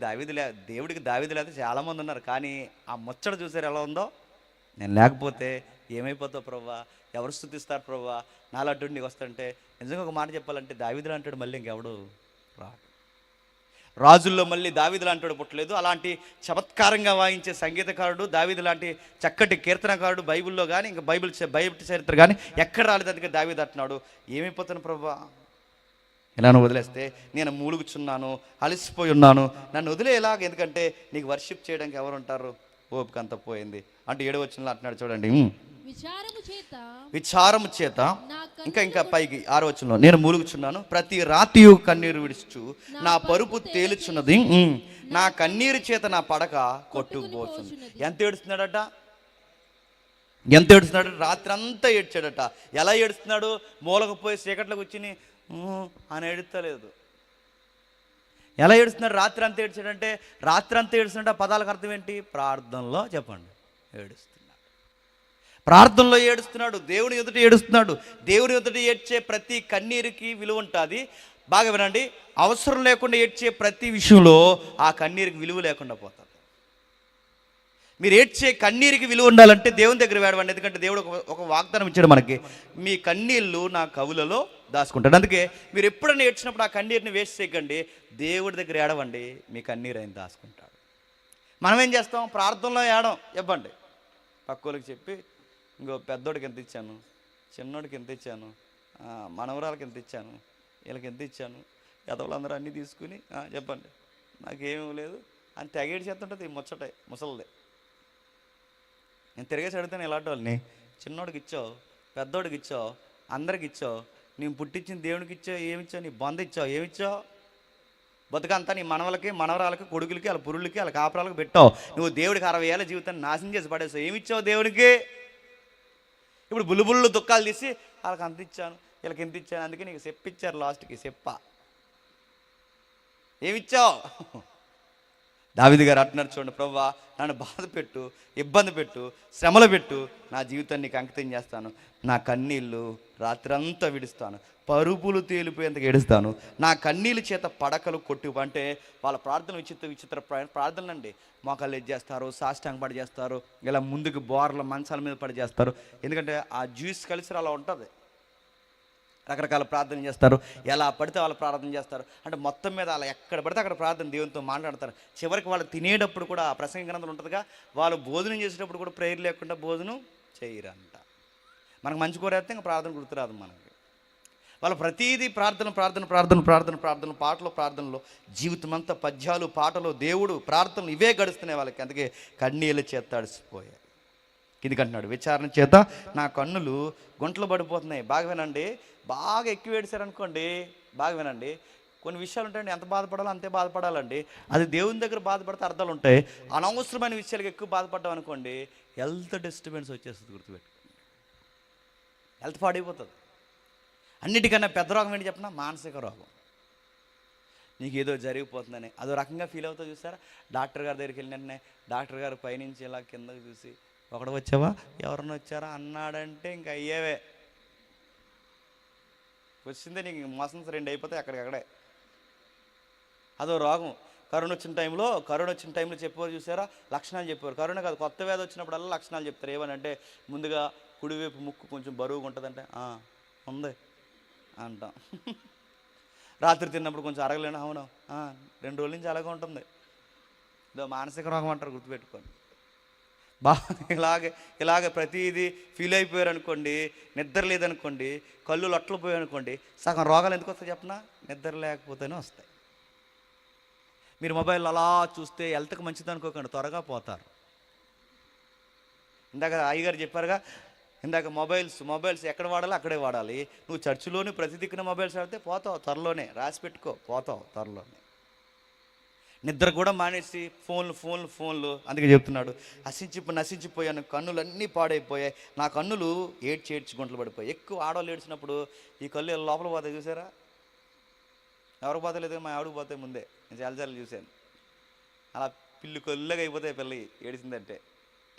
దావీదు లేకపోతే చాలామంది ఉన్నారు, కానీ ఆ ముచ్చట చూసారు ఎలా ఉందో, నేను లేకపోతే ఏమైపోతావు ప్రభా, ఎవరు స్తుతిస్తారు ప్రభా, నాలాంటి నీకు వస్తుంటే. నిజంగా ఒక మాట చెప్పాలంటే దావీదులు అంటాడు మళ్ళీ ఇంకెవడు రాడు. రాజుల్లో మళ్ళీ దావీదు లాంటి పుట్టలేదు. అలాంటి చమత్కారంగా వాయించే సంగీతకారుడు దావీదు లాంటి చక్కటి కీర్తనకారుడు బైబిల్లో కానీ ఇంకా బైబిల్ చరిత్ర కానీ ఎక్కడ రాలేదు. అందుకే దావీదు అంటున్నాడు, ఏమైపోతాను ప్రభా, ఇలా నువ్వు వదిలేస్తే నేను మూలుగుచున్నాను, అలసిపోయి ఉన్నాను, నన్ను వదిలేలాగా, ఎందుకంటే నీకు వర్షిప్ చేయడానికి ఎవరు ఉంటారు, ఓపిక అంతా పోయింది అంటూ 7వ వచనంలో అంటున్నాడు చూడండి. విచారము చేత ఇంకా పైకి 6వ వచనంలో, నేను మూలుగుచున్నాను, ప్రతి రాతియు కన్నీరు విడుచు నా పరుపు తేలుచున్నది, నా కన్నీరు చేత నా పడక కొట్టుకుపోతుంది. ఎంత ఏడుస్తున్నాడట, రాత్రి అంతా ఏడ్చాడట. ఎలా ఏడుస్తున్నాడు, మూలకపోయి చీకట్లో కూర్చుని అని ఏడుస్తలేదు. ఎలా ఏడుస్తున్నాడు, రాత్రి అంతా ఏడ్చాడంటే, రాత్రి అంతా ఏడుస్తున్నాడు ఆ పదాలకు అర్థం ఏంటి, ప్రార్థనలో చెప్పండి ఏడుస్తున్నాడు, ప్రార్థనలో ఏడుస్తున్నాడు, దేవుని ఎదుట ఏడుస్తున్నాడు. దేవుని ఎదుట ఏడ్చే ప్రతి కన్నీరుకి విలువ ఉంటుంది. బాగా వినండి, అవసరం లేకుండా ఏడ్చే ప్రతి విషయంలో ఆ కన్నీరుకి విలువ లేకుండా పోతుంది. మీరు ఏడ్చే కన్నీరుకి విలువ ఉండాలంటే దేవుని దగ్గర వేడవండి. ఎందుకంటే దేవుడు ఒక వాగ్దానం ఇచ్చాడు మనకి, మీ కన్నీళ్ళు నా కవులలో దాచుకుంటాడు. అందుకే మీరు ఎప్పుడైనా ఏడ్చినప్పుడు ఆ కన్నీరుని వేస్ట్ చేయకండి, దేవుడి దగ్గర ఏడవండి, మీ కన్నీరు ఆయన దాచుకుంటాడు. మనం ఏం చేస్తాం, ప్రార్థనలో ఏడం ఇవ్వండి, పక్కోళ్ళకి చెప్పి ఇంకో పెద్దోడికి ఎంత ఇచ్చాను, చిన్నోడికి ఎంత ఇచ్చాను, మనవరాలకి ఎంత ఇచ్చాను, వీళ్ళకి ఎంత ఇచ్చాను, ఎదవులందరూ అన్నీ తీసుకుని చెప్పండి నాకేమీ లేదు అని తెగేడి చేస్తుంటుంది ఈ ముచ్చటే ముసలిదే. నేను తిరిగేసి అడుగుతాను ఇలాంటి వాళ్ళని, చిన్నోడికి ఇచ్చావు, పెద్దోడికి ఇచ్చావు, అందరికి ఇచ్చావు, నేను పుట్టించిన దేవునికి ఇచ్చావు, ఏమిచ్చావు, నీ బంధ ఇచ్చావు, ఏమిచ్చావు, బతుకంతా నీ మనవలకి మనవరాలకి కొడుకులకి వాళ్ళ పురుళ్ళకి వాళ్ళ కాపురాలకు పెట్టావు. నువ్వు దేవుడికి 60 ఏళ్ళ జీవితాన్ని నాశనం చేసి పడేసావు. ఏమిచ్చావు దేవునికి? ఇప్పుడు బుల్లుబుల్లు దుఃఖాలు తీసి వాళ్ళకి అంత ఇచ్చాను, వీళ్ళకి ఎంత ఇచ్చాను, అందుకే నీకు చెప్పిచ్చారు లాస్ట్కి చెప్ప. ఏమిచ్చావు? దావీదు గారు అంటున్నారు చూడండి, ప్రభువా నన్ను బాధ పెట్టు, ఇబ్బంది పెట్టు, శ్రమలు పెట్టు, నా జీవితాన్ని నీకు అంకితం చేస్తాను, నా కన్నీళ్ళు రాత్రంతా విడుస్తాను, పరుపులు తేలిపోయేంతగా ఏడుస్తాను, నా కన్నీళ్ళ చేత పడకలు కొట్టు. అంటే వాళ్ళ ప్రార్థనలు విచిత్ర ప్రార్థనలు అండి. మోకాళ్ళు ఎత్తేస్తారు, సాష్టాంగ పడి చేస్తారు, ఇలా ముందుకు బోర్ల మంచాల మీద పడి చేస్తారు. ఎందుకంటే ఆ జ్యూస్ కలిసి అలా ఉంటుంది. రకరకాల ప్రార్థన చేస్తారు, ఎలా పడితే వాళ్ళు ప్రార్థన చేస్తారు. అంటే మొత్తం మీద అలా ఎక్కడ పడితే అక్కడ ప్రార్థన దేవునితో మాట్లాడతారు. చివరికి వాళ్ళు తినేటప్పుడు కూడా ఆ ప్రసంగ గ్రంథం ఉంటుందిగా, వాళ్ళు భోజనం చేసేటప్పుడు కూడా ప్రేయర్ లేకుండా భోజనం చేయరంట. మనకు మంచి కోరేస్తే ఇంకా ప్రార్థన గుర్తురాదు మనకి. వాళ్ళు ప్రతీదీ ప్రార్థన ప్రార్థన ప్రార్థన ప్రార్థన ప్రార్థన పాటలు ప్రార్థనలు, జీవితం అంతా పద్యాలు పాటలు దేవుడు ప్రార్థనలు ఇవే గడుస్తున్నాయి వాళ్ళకి. అందుకే కన్నీళ్ళ చేత తడిసిపోయాయి. ఎందుకంటున్నాడు, విచారణ చేత నా కన్నులు గుంటలు పడిపోతున్నాయి. బాగా వినండి, బాగా ఎక్కువ ఏడిశారనుకోండి, బాగా వినండి, కొన్ని విషయాలు ఉంటాయండి, ఎంత బాధపడాలో అంతే బాధపడాలండి. అది దేవుని దగ్గర బాధపడితే అర్థాలు ఉంటాయి. అనవసరమైన విషయాలకు ఎక్కువ బాధపడ్డాం అనుకోండి, హెల్త్ డిస్టర్బెన్స్ వచ్చేస్తుంది. గుర్తుపెట్టుకోండి, హెల్త్ పాడైపోతుంది. అన్నిటికన్నా పెద్ద రోగం ఏంటి చెప్పినా, మానసిక రోగం. నీకు ఏదో జరిగిపోతుందని అదో రకంగా ఫీల్ అవుతుంది చూసారా. డాక్టర్ గారి దగ్గరికి వెళ్ళిన డాక్టర్ గారు పైనుంచి ఇలా కిందకి చూసి, ఒకడు వచ్చావా ఎవరన్నా వచ్చారా అన్నాడంటే ఇంక అయ్యేవే, వచ్చిందే నీకు మోషన్స్ 2 అయిపోతాయి అక్కడికక్కడే. అదో రోగం. కరోనా వచ్చిన టైంలో చెప్పేవారు చూసారా, లక్షణాలు చెప్పేవారు. కరోనా కాదు, కొత్త వ్యాధి వచ్చినప్పుడల్లా లక్షణాలు చెప్తారు. ఏమనంటే, ముందుగా కుడివైపు ముక్కు కొంచెం బరువుగా ఉంటుందంటే ఉంది అంటాం. రాత్రి తిన్నప్పుడు కొంచెం అరగలేను. అవును, 2 రోజుల నుంచి అలాగే ఉంటుంది. ఇదో మానసిక రోగం అంటారు, గుర్తుపెట్టుకోండి. ఇలాగే ప్రతిదీ ఫీల్ అయిపోయారు అనుకోండి, నిద్ర లేదనుకోండి, కళ్ళు లొట్టలు పోయాయి అనుకోండి, సగం రోగాలు ఎందుకు వస్తాయి చెప్పనా? నిద్ర లేకపోతేనే వస్తాయి. మీరు మొబైల్ అలా చూస్తే హెల్త్కి మంచిది అనుకోకండి, త్వరగా పోతారు. ఇందాక అయ్యగారు చెప్పారుగా, ఇందాక మొబైల్స్ ఎక్కడ వాడాలో అక్కడే వాడాలి. నువ్వు చర్చిలోని ప్రతి దిక్కున మొబైల్స్ ఆడితే పోతావు త్వరలోనే, రాసి పెట్టుకో, పోతావు త్వరలోనే. నిద్ర కూడా మానేసి ఫోన్లు. అందుకే చెప్తున్నాడు, నశించిపోయాను, కన్నులు అన్నీ పాడైపోయాయి. నా కన్నులు ఏడ్చి గుంటలు పడిపోయాయి. ఎక్కువ ఆడవాళ్ళు ఏడ్చినప్పుడు ఈ కళ్ళు లోపల పోతాయి, చూసారా? ఎవరికి పోతలేదు, మా ఆవిడకి పోతాయి. ముందే నేను చాలాసార్లు చూశాను. అలా పిల్లి కొల్లగా అయిపోతాయి పిల్లకి ఏడిసిందంటే,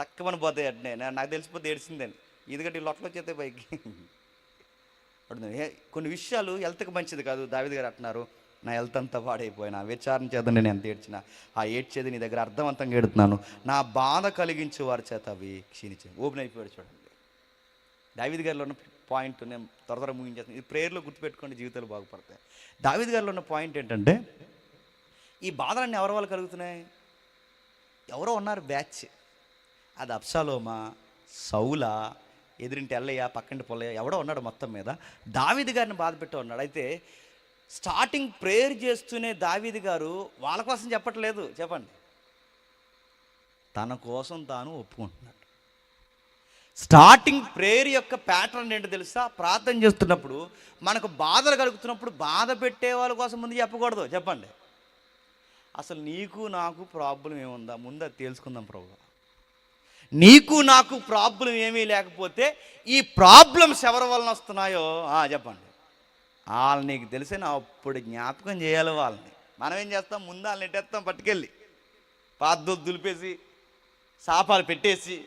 తక్కువని పోతాయి అంటే. నాకు తెలిసిపోతే ఏడిసిందని, ఎందుకంటే ఈ లొట్టలు వచ్చేస్తాయి పైకి. కొన్ని విషయాలు హెల్త్కి మంచిది కాదు. దావీదు గారు అంటున్నారు, నా హెల్త్ అంతా పాడైపోయినా విచారణ చేత నేను ఎంత ఏడ్చినా ఆ ఏడ్చేది నీ దగ్గర అర్థవంతంగా ఏడుతున్నాను. నా బాధ కలిగించే వారి చేత అవి క్షీణించాయి. ఓపెన్ అయిపోయాడు. చూడండి దావీదు గారిలో ఉన్న పాయింట్, నేను త్వర ముగించేస్తాను. ఈ ప్రేయర్లో గుర్తుపెట్టుకోండి, జీవితాలు బాగుపడతాయి. దావీదు గారిలో ఉన్న పాయింట్ ఏంటంటే, ఈ బాధలన్నీ ఎవరి వాళ్ళు కలుగుతున్నాయి? ఎవరో ఉన్నారు బ్యాచ్. అది అబ్షాలోమా, సౌలా, ఎదురింటి ఎల్లయ్య, పక్కంటి పొల్లయ్య, ఎవడో ఉన్నాడు. మొత్తం మీద దావీదు గారిని బాధ పెట్టే ఉన్నాడు. అయితే స్టార్టింగ్ ప్రేయర్ చేస్తూనే దావీదు గారు వాళ్ళ కోసం చెప్పట్లేదు, చెప్పండి, తన కోసం తాను ఒప్పుకుంటున్నాడు. స్టార్టింగ్ ప్రేయర్ యొక్క ప్యాటర్న్ ఏంటో తెలుసా? ప్రార్థన చేస్తున్నప్పుడు మనకు బాధలు కలుగుతున్నప్పుడు బాధ పెట్టే వాళ్ళ కోసం ముందు చెప్పకూడదు. చెప్పండి, అసలు నీకు నాకు ప్రాబ్లం ఏముందా ముందు అది తెలుసుకుందాం ప్రభువా. నీకు నాకు ప్రాబ్లం ఏమీ లేకపోతే ఈ ప్రాబ్లమ్స్ ఎవరి వలన వస్తున్నాయో చెప్పండి, వాళ్ళు నీకు తెలిసిన అప్పుడు జ్ఞాపకం చేయాలి వాళ్ళని. మనం ఏం చేస్తాం? ముందు వాళ్ళని నెట్టేస్తాం, పట్టుకెళ్ళి పాద్దలు దులిపేసి శాపాలు పెట్టేసి,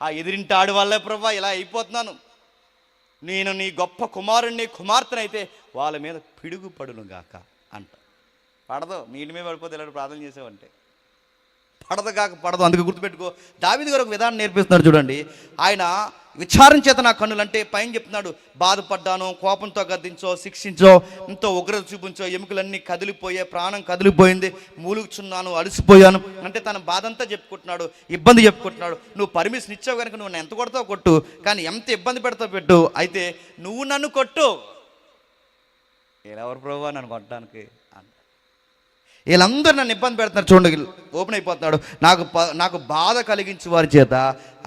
ఆ ఎదిరింటి ఆడి వాళ్ళే ప్రభా ఇలా అయిపోతున్నాను, నేను నీ గొప్ప కుమారుణ్ణి కుమార్తెనైతే వాళ్ళ మీద పిడుగు పడును గాక అంట. పడదు, నీటి మీద పడిపోతే ఇలాంటి ప్రార్థన చేసావంటే పడదు. అందుకే గుర్తుపెట్టుకో, దావీదు గారు ఒక విధానం నేర్పిస్తున్నాడు చూడండి. ఆయన విచారం చేత నా కన్నులు, అంటే పైన చెప్తున్నాడు, బాధపడ్డాను, కోపంతో గద్దించో, శిక్షించో, ఎంతో ఉగ్రత చూపించో, ఎముకలన్నీ కదిలిపోయాయి, ప్రాణం కదిలిపోయింది, మూలుగుచున్నాను, అలసిపోయాను అంటే తన బాధ అంతా చెప్పుకుంటున్నాడు, ఇబ్బంది చెప్పుకుంటున్నాడు. నువ్వు పర్మిషన్ ఇచ్చావు కనుక నువ్వు ఎంత కొడతావు కొట్టు, కానీ ఎంత ఇబ్బంది పెడతావు పెట్టు, అయితే నువ్వు నన్ను కొట్టు. ఎవరు ప్రభు నన్ను కొట్టడానికి? వీళ్ళందరూ నన్ను ఇబ్బంది పెడుతున్నారు. చూడండి, ఓపెన్ అయిపోతున్నాడు. నాకు బాధ కలిగించే వారి చేత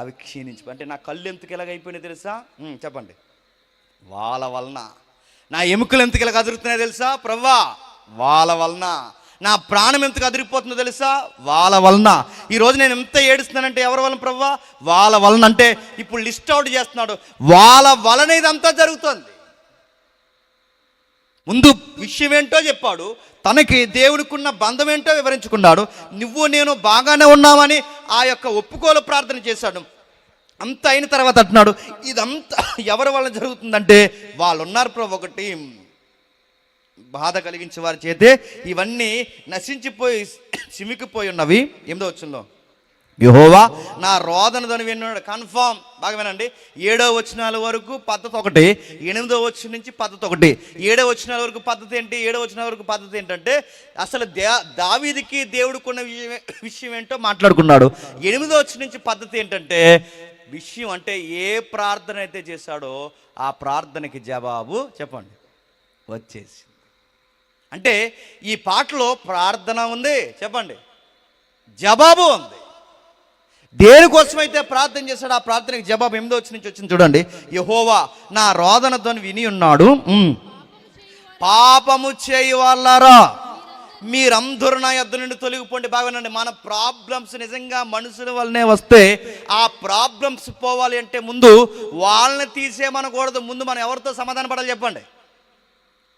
అవి క్షీణించి, అంటే నా కళ్ళు ఎందుకు ఎలాగైపోయినాయి తెలుసా? చెప్పండి, వాళ్ళ వలన. నా ఎముకలు ఎందుకు ఎలాగ అదురుతున్నాయో తెలుసా ప్రవ్వా? వాళ్ళ వలన. నా ప్రాణం ఎందుకు అదిరిపోతుందో తెలుసా? వాళ్ళ వలన. ఈరోజు నేను ఎంత ఏడుస్తున్నానంటే ఎవరి వలన ప్రవ్వా? వాళ్ళ వలన. అంటే ఇప్పుడు లిస్ట్ అవుట్ చేస్తున్నాడు, వాళ్ళ వలన ఇదంతా జరుగుతుంది. ముందు విషయం ఏంటో చెప్పాడు, తనకి దేవుడికున్న బంధం ఏంటో వివరించుకున్నాడు. నువ్వు నేను బాగానే ఉన్నామని ఆ యొక్క ఒప్పుకోలు ప్రార్థన చేశాడు. అంత అయిన తర్వాత అంటున్నాడు, ఇదంతా ఎవరి వల్ల జరుగుతుందంటే వాళ్ళు ఉన్నారు ప్రభు, ఒకటి బాధ కలిగించే వారి చేతే ఇవన్నీ నశించిపోయి చిమికిపోయి ఉన్నవి. 8వ వచనంలో యెహోవా నా రోదన ధ్వని విన్నాడు. కన్ఫామ్, బాగా వినండి. 7వ వచనాల వరకు పద్ధతి ఒకటి, 8వ వచనం నుంచి పద్ధతి ఒకటి. 7వ వచనాల వరకు పద్ధతి ఏంటి? 7వ వచనాల వరకు పద్ధతి ఏంటంటే అసలు దావీదుకి దేవుడికున్న విషయం ఏంటో మాట్లాడుకున్నాడు. 8వ వచనం నుంచి పద్ధతి ఏంటంటే విషయం, అంటే ఏ ప్రార్థన అయితే చేశాడో ఆ ప్రార్థనకి జవాబు చెప్పండి వచ్చేసి. అంటే ఈ పాటలో ప్రార్థన ఉంది, చెప్పండి, జవాబు ఉంది. దేనికోసమైతే ప్రార్థన చేశాడు ఆ ప్రార్థనకి జవాబు 8వ వచనం నుంచి వచ్చింది చూడండి. యెహోవా నా రోదన ధ్వని విని ఉన్నాడు, పాపము చేయు వాళ్ళారా మీరందరూ నా యొద్ద నుండి తొలగిపోండి. బాగానండి, మన ప్రాబ్లమ్స్ నిజంగా మనుషుల వల్లనే వస్తే ఆ ప్రాబ్లమ్స్ పోవాలి అంటే ముందు వాళ్ళని తీసేయమనకూడదు. ముందు మనం ఎవరితో సమాధాన పడాలి చెప్పండి?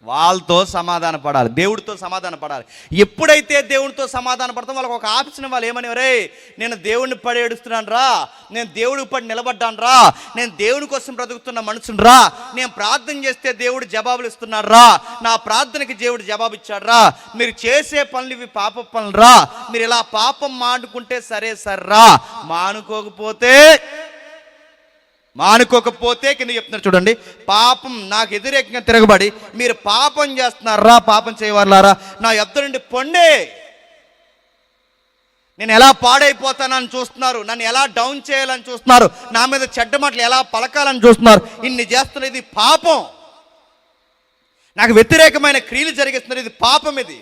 వాళ్ళతో సమాధాన పడాలి, దేవుడితో సమాధాన పడాలి. ఎప్పుడైతే దేవుడితో సమాధాన పడతాం వాళ్ళకి ఒక ఆప్షన్ వాళ్ళు ఏమని, రే నేను దేవుడిని పడి ఏడుస్తున్నాను రా, నేను దేవుడికి పడి నిలబడ్డాను రా, నేను దేవుని కోసం బ్రతుకుతున్న మనుషుని రా, నేను ప్రార్థన చేస్తే దేవుడు జవాబులు ఇస్తున్నాడు రా, నా ప్రార్థనకి దేవుడు జవాబు ఇచ్చాడు రా, మీరు చేసే పనులు ఇవి పాప పనులు రా, మీరు ఇలా పాపం మానుకుంటే సరే సర్రా, మానుకోకపోతే మానుకోకపోతే కింద చెప్తున్నారు చూడండి, పాపం నాకు వ్యతిరేకంగా తిరగబడి మీరు పాపం చేస్తున్నారా, పాపం చేయవారులారా నా యొద్ద నుండి పొండే. నేను ఎలా పాడైపోతానని చూస్తున్నారు, నన్ను ఎలా డౌన్ చేయాలని చూస్తున్నారు, నా మీద చెడ్డ మాటలు ఎలా పలకాలని చూస్తున్నారు, ఇన్ని చేస్తున్నారు, ఇది పాపం. నాకు వ్యతిరేకమైన క్రియలు జరిగిస్తున్నారు, ఇది పాపం. ఇది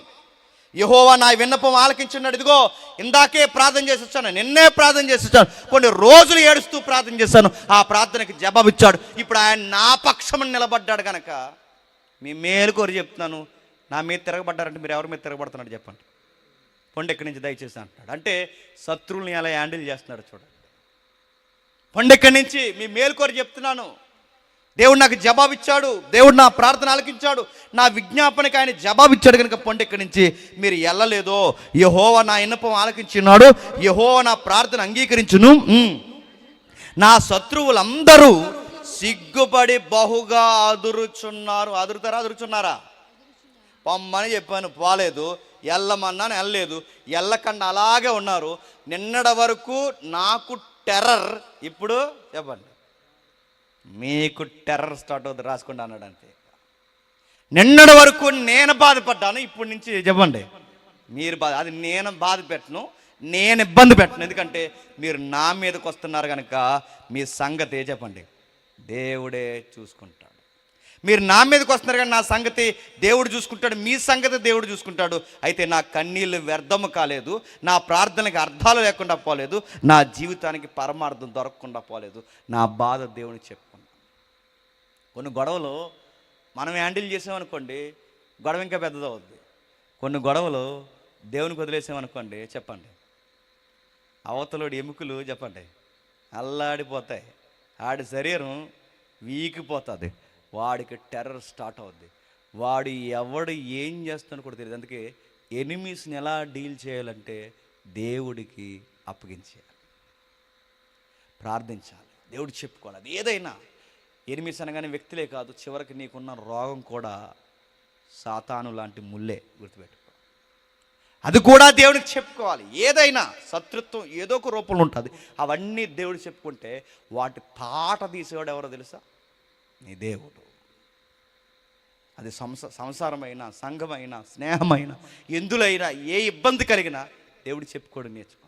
యెహోవా నా విన్నపం ఆలకించున్నాడు. ఇదిగో ఇందాకే ప్రార్థన చేసి వచ్చాను, నిన్నే ప్రార్థన చేసి వచ్చాను, కొన్ని రోజులు ఏడుస్తూ ప్రార్థన చేశాను, ఆ ప్రార్థనకి జవాబిచ్చాడు. ఇప్పుడు ఆయన నా పక్షమని నిలబడ్డాడు కనుక మీ మేలు కోరి చెప్తున్నాను. నా మీద తిరగబడ్డారంటే మీరు ఎవరి మీద తిరగబడుతున్నాడు చెప్పండి. పొండి ఎక్కడి నుంచి దయచేసి అంటున్నాడు. అంటే శత్రువుల్ని ఎలా హ్యాండిల్ చేస్తున్నాడు చూడండి. పొండి ఎక్కడి నుంచి మీ మేలు కోరి చెప్తున్నాను. దేవుడు నాకు జవాబిచ్చాడు, దేవుడు నా ప్రార్థన ఆలకించాడు, నా విజ్ఞాపనకి ఆయన జవాబిచ్చాడు కనుక పొండి ఎక్కడి నుంచి మీరు వెళ్ళలేదో, యెహోవా నా విన్నపం ఆలకించున్నాడు, యెహోవా నా ప్రార్థన అంగీకరించును. నా శత్రువులందరూ సిగ్గుపడి బహుగా అదురుచున్నారు. అదురుచున్నారా? పొమ్మని చెప్పాను, పోలేదు. వెళ్ళమన్నాను, వెళ్ళలేదు. వెళ్ళకుండా అలాగే ఉన్నారు. నిన్నటి వరకు నాకు టెర్రర్, ఇప్పుడు చెప్పండి మీకు టెర్రర్ స్టార్ట్ అవుతుంది, రాసుకోండి అన్నాడు. అంతే. నిన్నటి వరకు నేను బాధపడ్డాను, ఇప్పటి నుంచి చెప్పండి మీరు అది నేను బాధ పెట్టను, నేను ఇబ్బంది పెట్టను. ఎందుకంటే మీరు నా మీదకి వస్తున్నారు కనుక మీ సంగతి చెప్పండి దేవుడే చూసుకుంటాడు. మీరు నా మీదకి వస్తున్నారు కానీ నా సంగతి దేవుడు చూసుకుంటాడు, మీ సంగతి దేవుడు చూసుకుంటాడు. అయితే నా కన్నీళ్ళు వ్యర్థము కాలేదు, నా ప్రార్థనకి అర్థాలు లేకుండా పోలేదు, నా జీవితానికి పరమార్థం దొరకకుండా పోలేదు. నా బాధ దేవునికి చెప్పుకున్నాను. కొన్ని గొడవలు మనం హ్యాండిల్ చేసామనుకోండి, గొడవ ఇంకా పెద్దదవుద్ది. కొన్ని గొడవలు దేవునికి వదిలేసామనుకోండి, చెప్పండి అవతలోడి ఎముకలు చెప్పండి అల్లాడిపోతాయి, ఆడి శరీరం వీకిపోతుంది, వాడికి టెర్రర్ స్టార్ట్ అవుద్ది. వాడు ఎవడు ఏం చేస్తాడో కూడా తెలియదు. అందుకే ఎనిమీస్ని ఎలా డీల్ చేయాలంటే దేవుడికి అప్పగించేయాలి, ప్రార్థించాలి, దేవుడు చెప్పుకోవాలి. అది ఏదైనా ఎనిమీస్ అనగానే వ్యక్తులే కాదు, చివరికి నీకున్న రోగం కూడా సాతాను లాంటి ముల్లే, గుర్తుపెట్టుకో. అది కూడా దేవుడికి చెప్పుకోవాలి. ఏదైనా శత్రుత్వం ఏదో ఒక రూపంలో ఉంటుంది, అవన్నీ దేవుడు చెప్పుకుంటే వాటి తాట తీసేవాడు ఎవరో తెలుసా? నీ దేవుడు. అది సంసారమైన, సంఘమైన, స్నేహమైన, ఎందులైనా ఏ ఇబ్బంది కలిగినా దేవుడు చెప్పుకోవడం నేర్చుకోండి.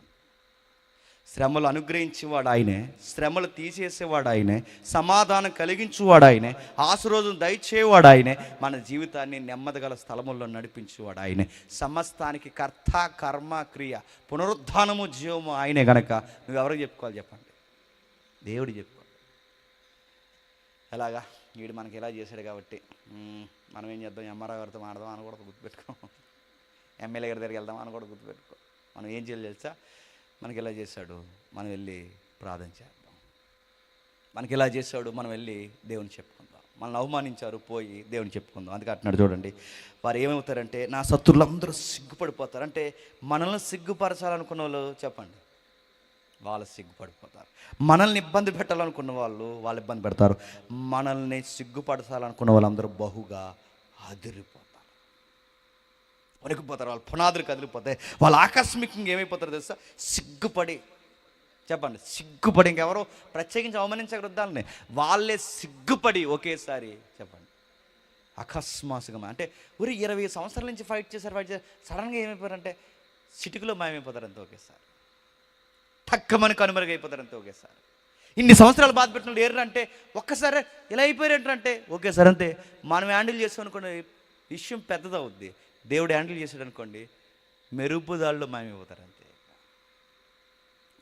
శ్రమలు అనుగ్రహించేవాడు ఆయనే, శ్రమలు తీసేసేవాడు ఆయనే, సమాధానం కలిగించేవాడు ఆయనే, ఆశీర్వాదం దయచేవాడు ఆయనే, మన జీవితాన్ని నెమ్మదిగల స్థలముల్లో నడిపించేవాడు ఆయనే. సమస్తానికి కర్త, కర్మ, క్రియ, పునరుద్ధానము, జీవము ఆయనే గనక నువ్వెవరికి చెప్పుకోవాలి చెప్పండి? దేవుడు చెప్పుకో. ఎలాగా? వీడు మనకి ఇలా చేశాడు కాబట్టి మనం ఏం చేద్దాం, ఎంఆర్ఓ గారితో మాడదాం అని కూడా గుర్తుపెట్టుకో, ఎమ్మెల్యే గారి దగ్గరికి వెళ్దాం అని కూడా గుర్తుపెట్టుకో. మనం ఏం చేయాలి తెలుసా? మనకి ఇలా చేశాడు, మనం వెళ్ళి ప్రార్థన చేద్దాం. మనకి ఇలా చేశాడు, మనం వెళ్ళి దేవుని చెప్పుకుందాం. మనల్ని అవమానించారు, పోయి దేవుని చెప్పుకుందాం. అందుకే అంటున్నాడు చూడండి, వారు ఏమవుతారంటే నా శత్రువులందరూ సిగ్గుపడిపోతారు. అంటే మనల్ని సిగ్గుపరచాలనుకున్న వాళ్ళు చెప్పండి వాళ్ళు సిగ్గుపడిపోతారు. మనల్ని ఇబ్బంది పెట్టాలనుకున్న వాళ్ళు ఇబ్బంది పెడతారు. మనల్ని సిగ్గుపరచాలనుకున్న వాళ్ళందరూ బహుగా అదిరిపోతారు, వణికిపోతారు. వాళ్ళ పునాదులు కదిలిపోతాయి. వాళ్ళు ఆకస్మికంగా ఏమైపోతారో తెలుసా? సిగ్గుపడి చెప్పండి, సిగ్గుపడి. ఇంకెవరో ప్రత్యేకించి అవమానించగలుగుతారని వాళ్ళే సిగ్గుపడి ఒకేసారి చెప్పండి అకస్మాత్తుగా. అంటే ఊరి 20 సంవత్సరాల నుంచి ఫైట్ చేశారు, సడన్గా ఏమైపోయారంటే చిటికలో మాయమైపోతారు అంతే ఒకేసారి. తక్కువని కనుమరుగైపోతారు అంతే ఒకేసారి. ఇన్ని సంవత్సరాలు బాధ పెట్టిన వాళ్ళు ఏరంటే ఒక్కసారి ఇలా అయిపోయారంటే ఒకేసారి అంతే. మనం హ్యాండిల్ చేస్తాం అనుకోండి, విషయం పెద్దదవుద్ది. దేవుడు హ్యాండిల్ చేసాడు అనుకోండి, మెరుపుదాళ్ళు మాయమైపోతారు అంతే.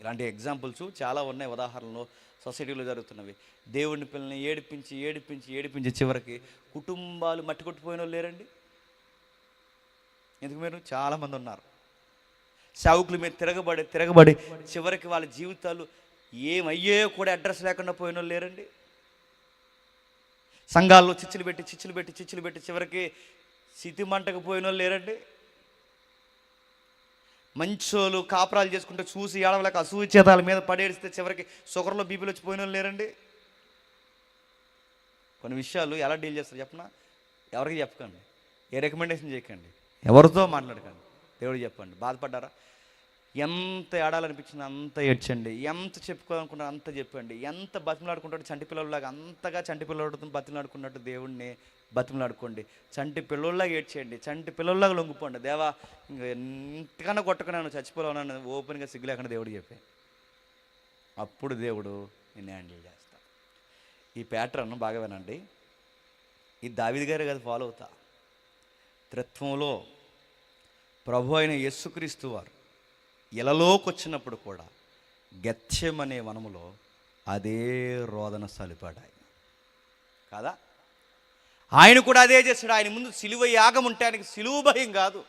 ఇలాంటి ఎగ్జాంపుల్స్ చాలా ఉన్నాయి, ఉదాహరణలు సొసైటీలో జరుగుతున్నవి. దేవుడిని పిల్లల్ని ఏడిపించి ఏడిపించి ఏడిపించి చివరికి కుటుంబాలు మట్టి కొట్టిపోయిన వాళ్ళు లేరండి. ఎందుకు? మీరు చాలామంది ఉన్నారు. సేవకుల మీద తిరగబడి చివరికి వాళ్ళ జీవితాలు ఏమయ్యాయో కూడా అడ్రస్ లేకుండా పోయిన వాళ్ళు లేరండి. సంఘాల్లో చిచ్చులు పెట్టి చివరికి సితి మంటకు పోయిన వాళ్ళు లేరండి. మంచోళ్ళు కాపురాలు చేసుకుంటే చూసి ఏడవలేక అసూయ చేతాల మీద పడేడిస్తే చివరికి షుగర్లో బీపీలు వచ్చి పోయిన వాళ్ళు లేరండి. కొన్ని విషయాలు ఎలా డీల్ చేస్తారు చెప్పనా? ఎవరికి చెప్పకండి, ఏ రికమెండేషన్ చేయకండి, ఎవరితో మాట్లాడకండి, దేవుడికి చెప్పండి. బాధపడ్డారా? ఎంత ఏడాలనిపించింది అంత ఏడ్చండి, ఎంత చెప్పుకోవాలనుకున్నారు అంత చెప్పండి, ఎంత బతిమలాడుకుంటాడు చంటి పిల్లలాగా అంతగా చంటి పిల్లలతో బతిమలాడుకున్నట్టు దేవుణ్ణి బతిమలాడుకోండి. చంటి పిల్లల్లాగా ఏడ్చేయండి, చంటి పిల్లల్లాగా లొంగిపోండి. దేవా ఇంక ఎంతకన్నా కొట్టకన్నాను చచ్చిపోలేను ఓపెన్గా సిగ్గు లేకుండా దేవుడు చెప్పాను. అప్పుడు దేవుడు నిన్ను హ్యాండిల్ చేస్తాడు. ఈ ప్యాటర్న్ బాగా వినండి. ఈ దావీదు గారు కదా ఫాలో అవుతా. త్రిత్వంలో ప్రభు అయిన యేసుక్రీస్తు వారు ఇలలోకి వచ్చినప్పుడు కూడా గెత్సెమనే వనములో అదే రోదన సలిపాడు ఆయన కాదా? ఆయన కూడా అదే చేశాడు. ఆయన ముందు సిలువ యాగం ఉంటే ఆయనకి సిలువ భయం కాదు,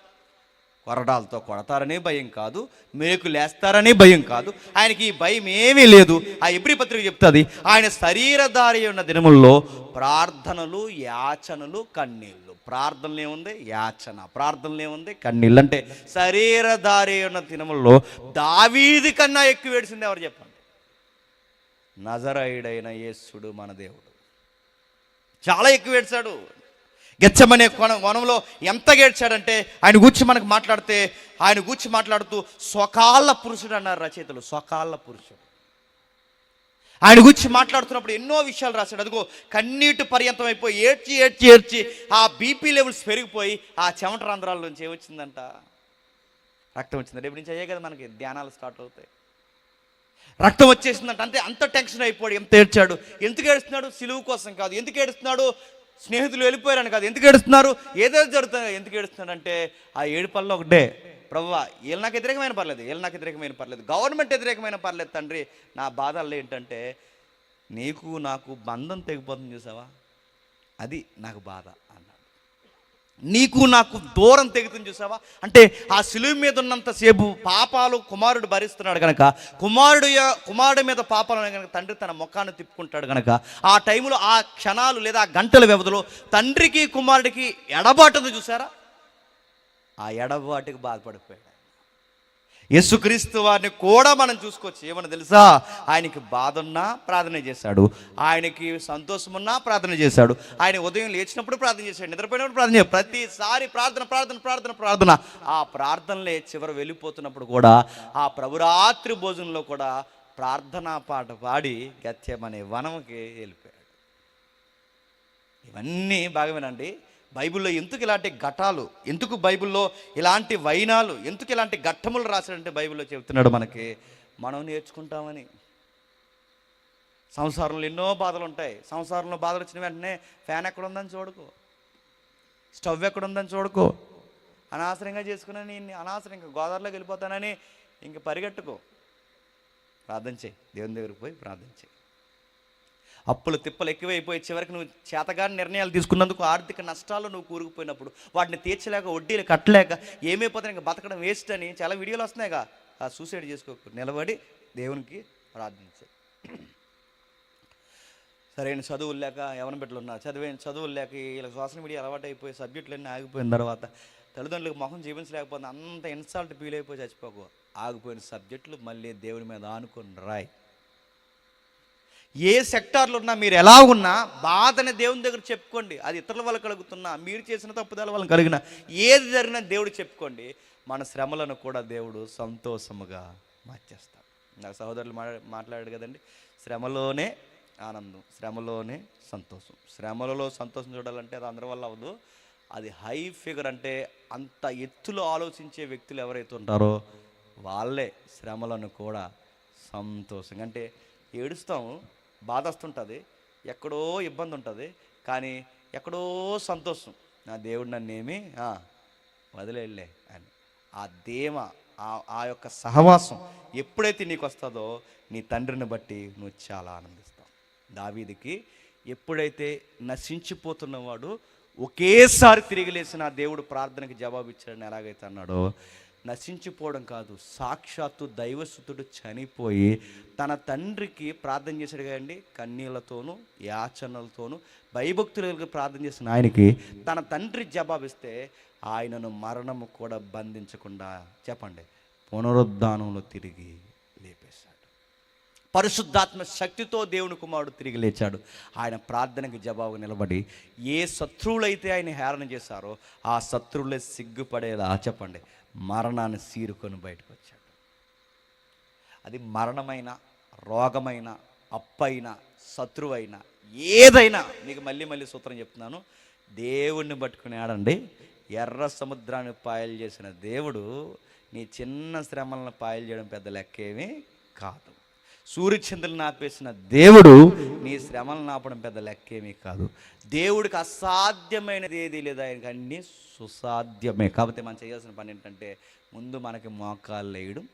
కొరడాలతో కొడతారనే భయం కాదు, మేకులేస్తారనే భయం కాదు, ఆయనకి ఈ భయం ఏమీ లేదు. ఆ ఎబ్రీ పత్రిక చెప్తుంది, ఆయన శరీరధారి ఉన్న దినముల్లో ప్రార్థనలు, యాచనలు, కన్నీళ్ళు. ప్రార్థనలు ఏముంది? యాచన. ప్రార్థనలు ఏముంది? కన్నీళ్ళు. అంటే శరీరధారి ఉన్న దినముల్లో దావీదు కన్నా ఎక్కువ ఏడ్చింది ఎవరు చెప్పండి? నజరేయుడైన యేసుడు మన దేవుడు చాలా ఎక్కువ ఏడ్చాడు. గెత్సెమనే వనంలో ఎంతగా ఏడ్చాడంటే ఆయన గూర్చి మనకు మాట్లాడితే, ఆయన గూర్చి మాట్లాడుతూ స్వకాళ్ళ పురుషుడు అన్నారు రచయితలు. స్వకాళ్ళ పురుషుడు. ఆయన గురించి మాట్లాడుతున్నప్పుడు ఎన్నో విషయాలు రాశాడు. అదిగో కన్నీటి పర్యంతం అయిపోయి ఏడ్చి ఏడ్చి ఏడ్చి ఆ బీపీ లెవెల్స్ పెరిగిపోయి ఆ చెమట రంధ్రాల నుంచి ఏమొచ్చిందంట? రక్తం వచ్చింది. రేపు నుంచి అయ్యే కదా మనకి ధ్యానాలు స్టార్ట్ అవుతాయి. రక్తం వచ్చేసిందంట. అంతే, అంత టెన్షన్ అయిపోయాడు. ఎంత ఏడ్చాడు. ఎందుకు ఏడుస్తున్నాడు? సిలువు కోసం కాదు. ఎందుకు ఏడుస్తున్నాడు? స్నేహితులు వెళ్ళిపోయారని కాదు. ఎందుకు ఏడుస్తున్నారు? ఏదో జరుగుతుంది. ఎందుకు ఏడుస్తున్నాడు అంటే ఆ ఏడుపల్లో ఒకటే, ప్రభువా వీళ్ళు నాకు వ్యతిరేకమైన పర్లేదు, వీళ్ళు నాకు వ్యతిరేకమైన పర్లేదు, గవర్నమెంట్ వ్యతిరేకమైన పర్లేదు తండ్రి, నా బాధల్లో ఏంటంటే నీకు నాకు బంధం తెగిపోతుంది చూసావా, అది నాకు బాధ అన్నాడు. నీకు నాకు దూరం తెగుతుంది చూసావా, అంటే ఆ సిలువ మీద ఉన్నంతసేపు పాపాలు కుమారుడు భరిస్తున్నాడు కనుక, కుమారుడి మీద పాపాలు కనుక తండ్రి తన ముఖాన్ని తిప్పుకుంటాడు కనుక, ఆ టైంలో ఆ క్షణాలు లేదా ఆ గంటల వ్యవధిలో తండ్రికి కుమారుడికి ఎడబాటుంది చూసారా, ఆ ఎడబాటుకి బాధపడిపోయాడు. యేసుక్రీస్తు వారిని కూడా మనం చూసుకోవచ్చు. ఏమన్నా తెలుసా? ఆయనకి బాధ ఉన్నా ప్రార్థన చేశాడు, ఆయనకి సంతోషం ఉన్నా ప్రార్థన చేశాడు, ఆయన ఉదయం లేచినప్పుడు ప్రార్థన చేశాడు, నిద్రపోయినప్పుడు ప్రార్థన చేశాడు. ప్రతిసారి ప్రార్థన ప్రార్థన ప్రార్థన ప్రార్థన. ఆ ప్రార్థనలే చివరి వెళ్ళిపోతున్నప్పుడు కూడా ఆ ప్రభురాత్రి భోజనంలో కూడా ప్రార్థనా పాట పాడి గెత్సెమనే వనంకి వెళ్ళిపోయాడు. ఇవన్నీ బాగా వినండి. బైబిల్లో ఎందుకు ఇలాంటి ఘటాలు, ఎందుకు బైబిల్లో ఇలాంటి వైనాలు, ఎందుకు ఇలాంటి ఘట్టములు రాశాడంటే బైబిల్లో చెబుతున్నాడు మనకి, మనం నేర్చుకుంటామని. సంసారంలో ఎన్నో బాధలు ఉంటాయి. సంసారంలో బాధలు వచ్చిన వెంటనే ఫ్యాన్ ఎక్కడుందని చూడకు, స్టవ్ ఎక్కడుందని చూడకు, అనవసరంగా చేసుకున్నాను అనవసరంగా గోదావరిలోకి వెళ్ళిపోతానని ఇంక పరిగెట్టుకో. ప్రార్థన చేయి, దేవుని దగ్గరికి పోయి ప్రార్థన చేయి. అప్పులు తిప్పలు ఎక్కువైపోయి చివరికి నువ్వు చేతగాని నిర్ణయాలు తీసుకున్నందుకు ఆర్థిక నష్టాలు నువ్వు కూరుకుపోయినప్పుడు వాటిని తీర్చలేక, వడ్డీలు కట్టలేక ఏమైపోతాయి, ఇంకా బతకడం వేస్ట్ అని చాలా వీడియోలు వస్తున్నాయిగా. ఆ సూసైడ్ చేసుకోకు, నిలబడి దేవునికి ప్రార్థించే. సరైన చదువులు లేక ఎవరి బిడ్డలు ఉన్నారు, చదువులు లేక ఇలా సోషల్ మీడియా అలవాటు అయిపోయి సబ్జెక్టులన్నీ ఆగిపోయిన తర్వాత తల్లిదండ్రులకు మొహం జీవించలేకపోతే అంత ఇన్సల్ట్ ఫీల్ అయిపోయి చచ్చిపోకు. ఆగిపోయిన సబ్జెక్టులు మళ్ళీ దేవుని మీద ఆనుకొని రాయి. ఏ సెక్టార్లో ఉన్నా, మీరు ఎలా ఉన్నా బాధని దేవుని దగ్గర చెప్పుకోండి. అది ఇతరుల వల్ల కలుగుతున్నా, మీరు చేసిన తప్పుదల వల్ల కలిగిన ఏది జరిగినా దేవుడు చెప్పుకోండి. మన శ్రమలను కూడా దేవుడు సంతోషముగా మార్చేస్తాడు. నాకు సహోదరులు మాట్లాడాడు కదండి, శ్రమలోనే ఆనందం, శ్రమలోనే సంతోషం. శ్రమలలో సంతోషం చూడాలంటే అది అందరి వల్ల అవ్వదు. అది హై ఫిగర్, అంటే అంత ఎత్తులో ఆలోచించే వ్యక్తులు ఎవరైతే ఉంటారో వాళ్ళే శ్రమలను కూడా సంతోషంగా, అంటే ఏడుస్తాము, బాధ వస్తుంటుంది, ఎక్కడో ఇబ్బంది ఉంటుంది, కానీ ఎక్కడో సంతోషం, నా దేవుడు నన్నేమి వదిలేళ్ళే అని ఆ ధీమ, ఆ యొక్క సహవాసం ఎప్పుడైతే నీకు వస్తుందో నీ తండ్రిని బట్టి నువ్వు చాలా ఆనందిస్తావు. దావీదుకి ఎప్పుడైతే నశించిపోతున్నవాడు ఒకేసారి తిరిగి లేచిన దేవుడు ప్రార్థనకి జవాబు ఇచ్చాడని ఎలాగైతే అన్నాడో, నశించిపోవడం కాదు, సాక్షాత్తు దైవసుతుడు చనిపోయి తన తండ్రికి ప్రార్థన చేశాడు కదండి, కన్నీళ్లతోనూ యాచనలతోనూ భయభక్తులకు ప్రార్థన చేసిన ఆయనకి తన తండ్రి జవాబిస్తే ఆయనను మరణము కూడా బంధించకుండా చెప్పండి పునరుద్ధానంలో తిరిగి లేపేశాడు. పరిశుద్ధాత్మ శక్తితో దేవుని కుమారుడు తిరిగి లేచాడు. ఆయన ప్రార్థనకి జవాబు నిలబడి ఏ శత్రువులైతే ఆయన హేళన చేశారో ఆ శత్రువులే సిగ్గుపడేలా చెప్పండి మరణాన్ని సీరుకొని బయటకు వచ్చాడు. అది మరణమైన, రోగమైన, అప్పైన, శత్రువైన, ఏదైనా మీకు మళ్ళీ మళ్ళీ సూత్రం చెప్తున్నాను. దేవుణ్ణి పట్టుకుని ఆడండి. ఎర్ర సముద్రాన్ని పాయలు చేసిన దేవుడు నీ చిన్న శ్రమలను పాయలు చేయడం పెద్ద లెక్కేమీ కాదు. సూర్యచంద్రులను ఆపేసిన దేవుడు నీ శ్రమలను ఆపడం పెద్ద లెక్కేమీ కాదు. దేవుడికి అసాధ్యమైనది ఏది లేదు, ఆయనకి అన్నీ సుసాధ్యమే. కాబట్టి మనం చేయాల్సిన పని ఏంటంటే ముందు మనకి మోకాళ్ళు వేయడం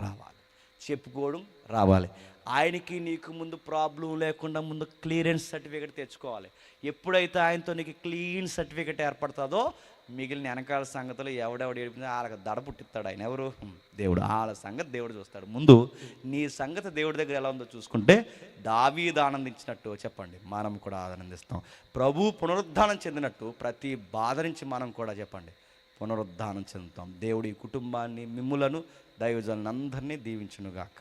రావాలి, చెప్పుకోవడం రావాలి. ఆయనకి నీకు ముందు ప్రాబ్లం లేకుండా ముందు క్లియరెన్స్ సర్టిఫికేట్ తెచ్చుకోవాలి. ఎప్పుడైతే ఆయనతో నీకు క్లీన్ సర్టిఫికేట్ ఏర్పడుతుందో మిగిలిన వెనకాల సంగతులు ఎవడెవడు ఏడిపిందో వాళ్ళకి దడ పుట్టిస్తాడు ఆయన. ఎవరు? దేవుడు. వాళ్ళ సంగతి దేవుడు చూస్తాడు. ముందు నీ సంగతి దేవుడి దగ్గర ఎలా ఉందో చూసుకుంటే దావీదు ఆనందించినట్టు చెప్పండి మనం కూడా ఆనందిస్తాం. ప్రభు పునరుద్ధానం చెందినట్టు ప్రతి బాధ నుంచి మనం కూడా చెప్పండి పునరుద్ధానం చెందుతాం. దేవుడి కుటుంబాన్ని, మిమ్ములను, దైవజనులందరినీ దీవించునుగాక.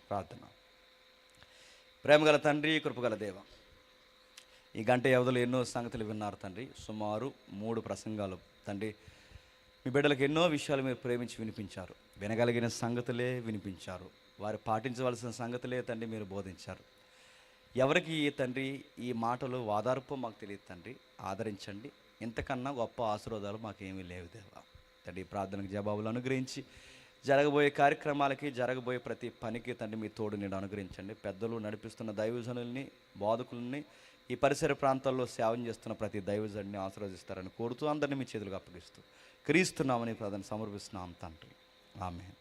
ప్రార్థన. ప్రేమగల తండ్రి, కృపగల దేవ, ఈ గంట వ్యవధిలో ఎన్నో సంగతులు విన్నారు తండ్రి. సుమారు 3 ప్రసంగాలు తండ్రి. మీ బిడ్డలకు ఎన్నో విషయాలు మీరు ప్రేమించి వినిపించారు. వినగలిగిన సంగతులే వినిపించారు. వారు పాటించవలసిన సంగతులే తండ్రి మీరు బోధించారు. ఎవరికి తండ్రి ఈ మాటలు వాదార్పో మాకు తెలియదు తండ్రి. ఆదరించండి. ఇంతకన్నా గొప్ప ఆశీర్వాదాలు మాకేమీ లేవు దేవా. తండ్రి ప్రార్థనకు జవాబులు అనుగ్రహించి జరగబోయే కార్యక్రమాలకి, జరగబోయే ప్రతి పనికి తండ్రి మీ తోడు నేను అనుగ్రహించండి. పెద్దలు నడిపిస్తున్న దైవజనుల్ని, బోధకుల్ని, ఈ పరిసర ప్రాంతాల్లో సేవం చేస్తున్న ప్రతి దైవజనుడిని ఆశీర్వదిస్తారని కోరుతూ అందరినీ మీ చేతులకు అప్పగిస్తూ క్రీస్తున్నామని ప్రార్థన సమర్పిస్తున్నాం తండ్రి. ఆమేన్.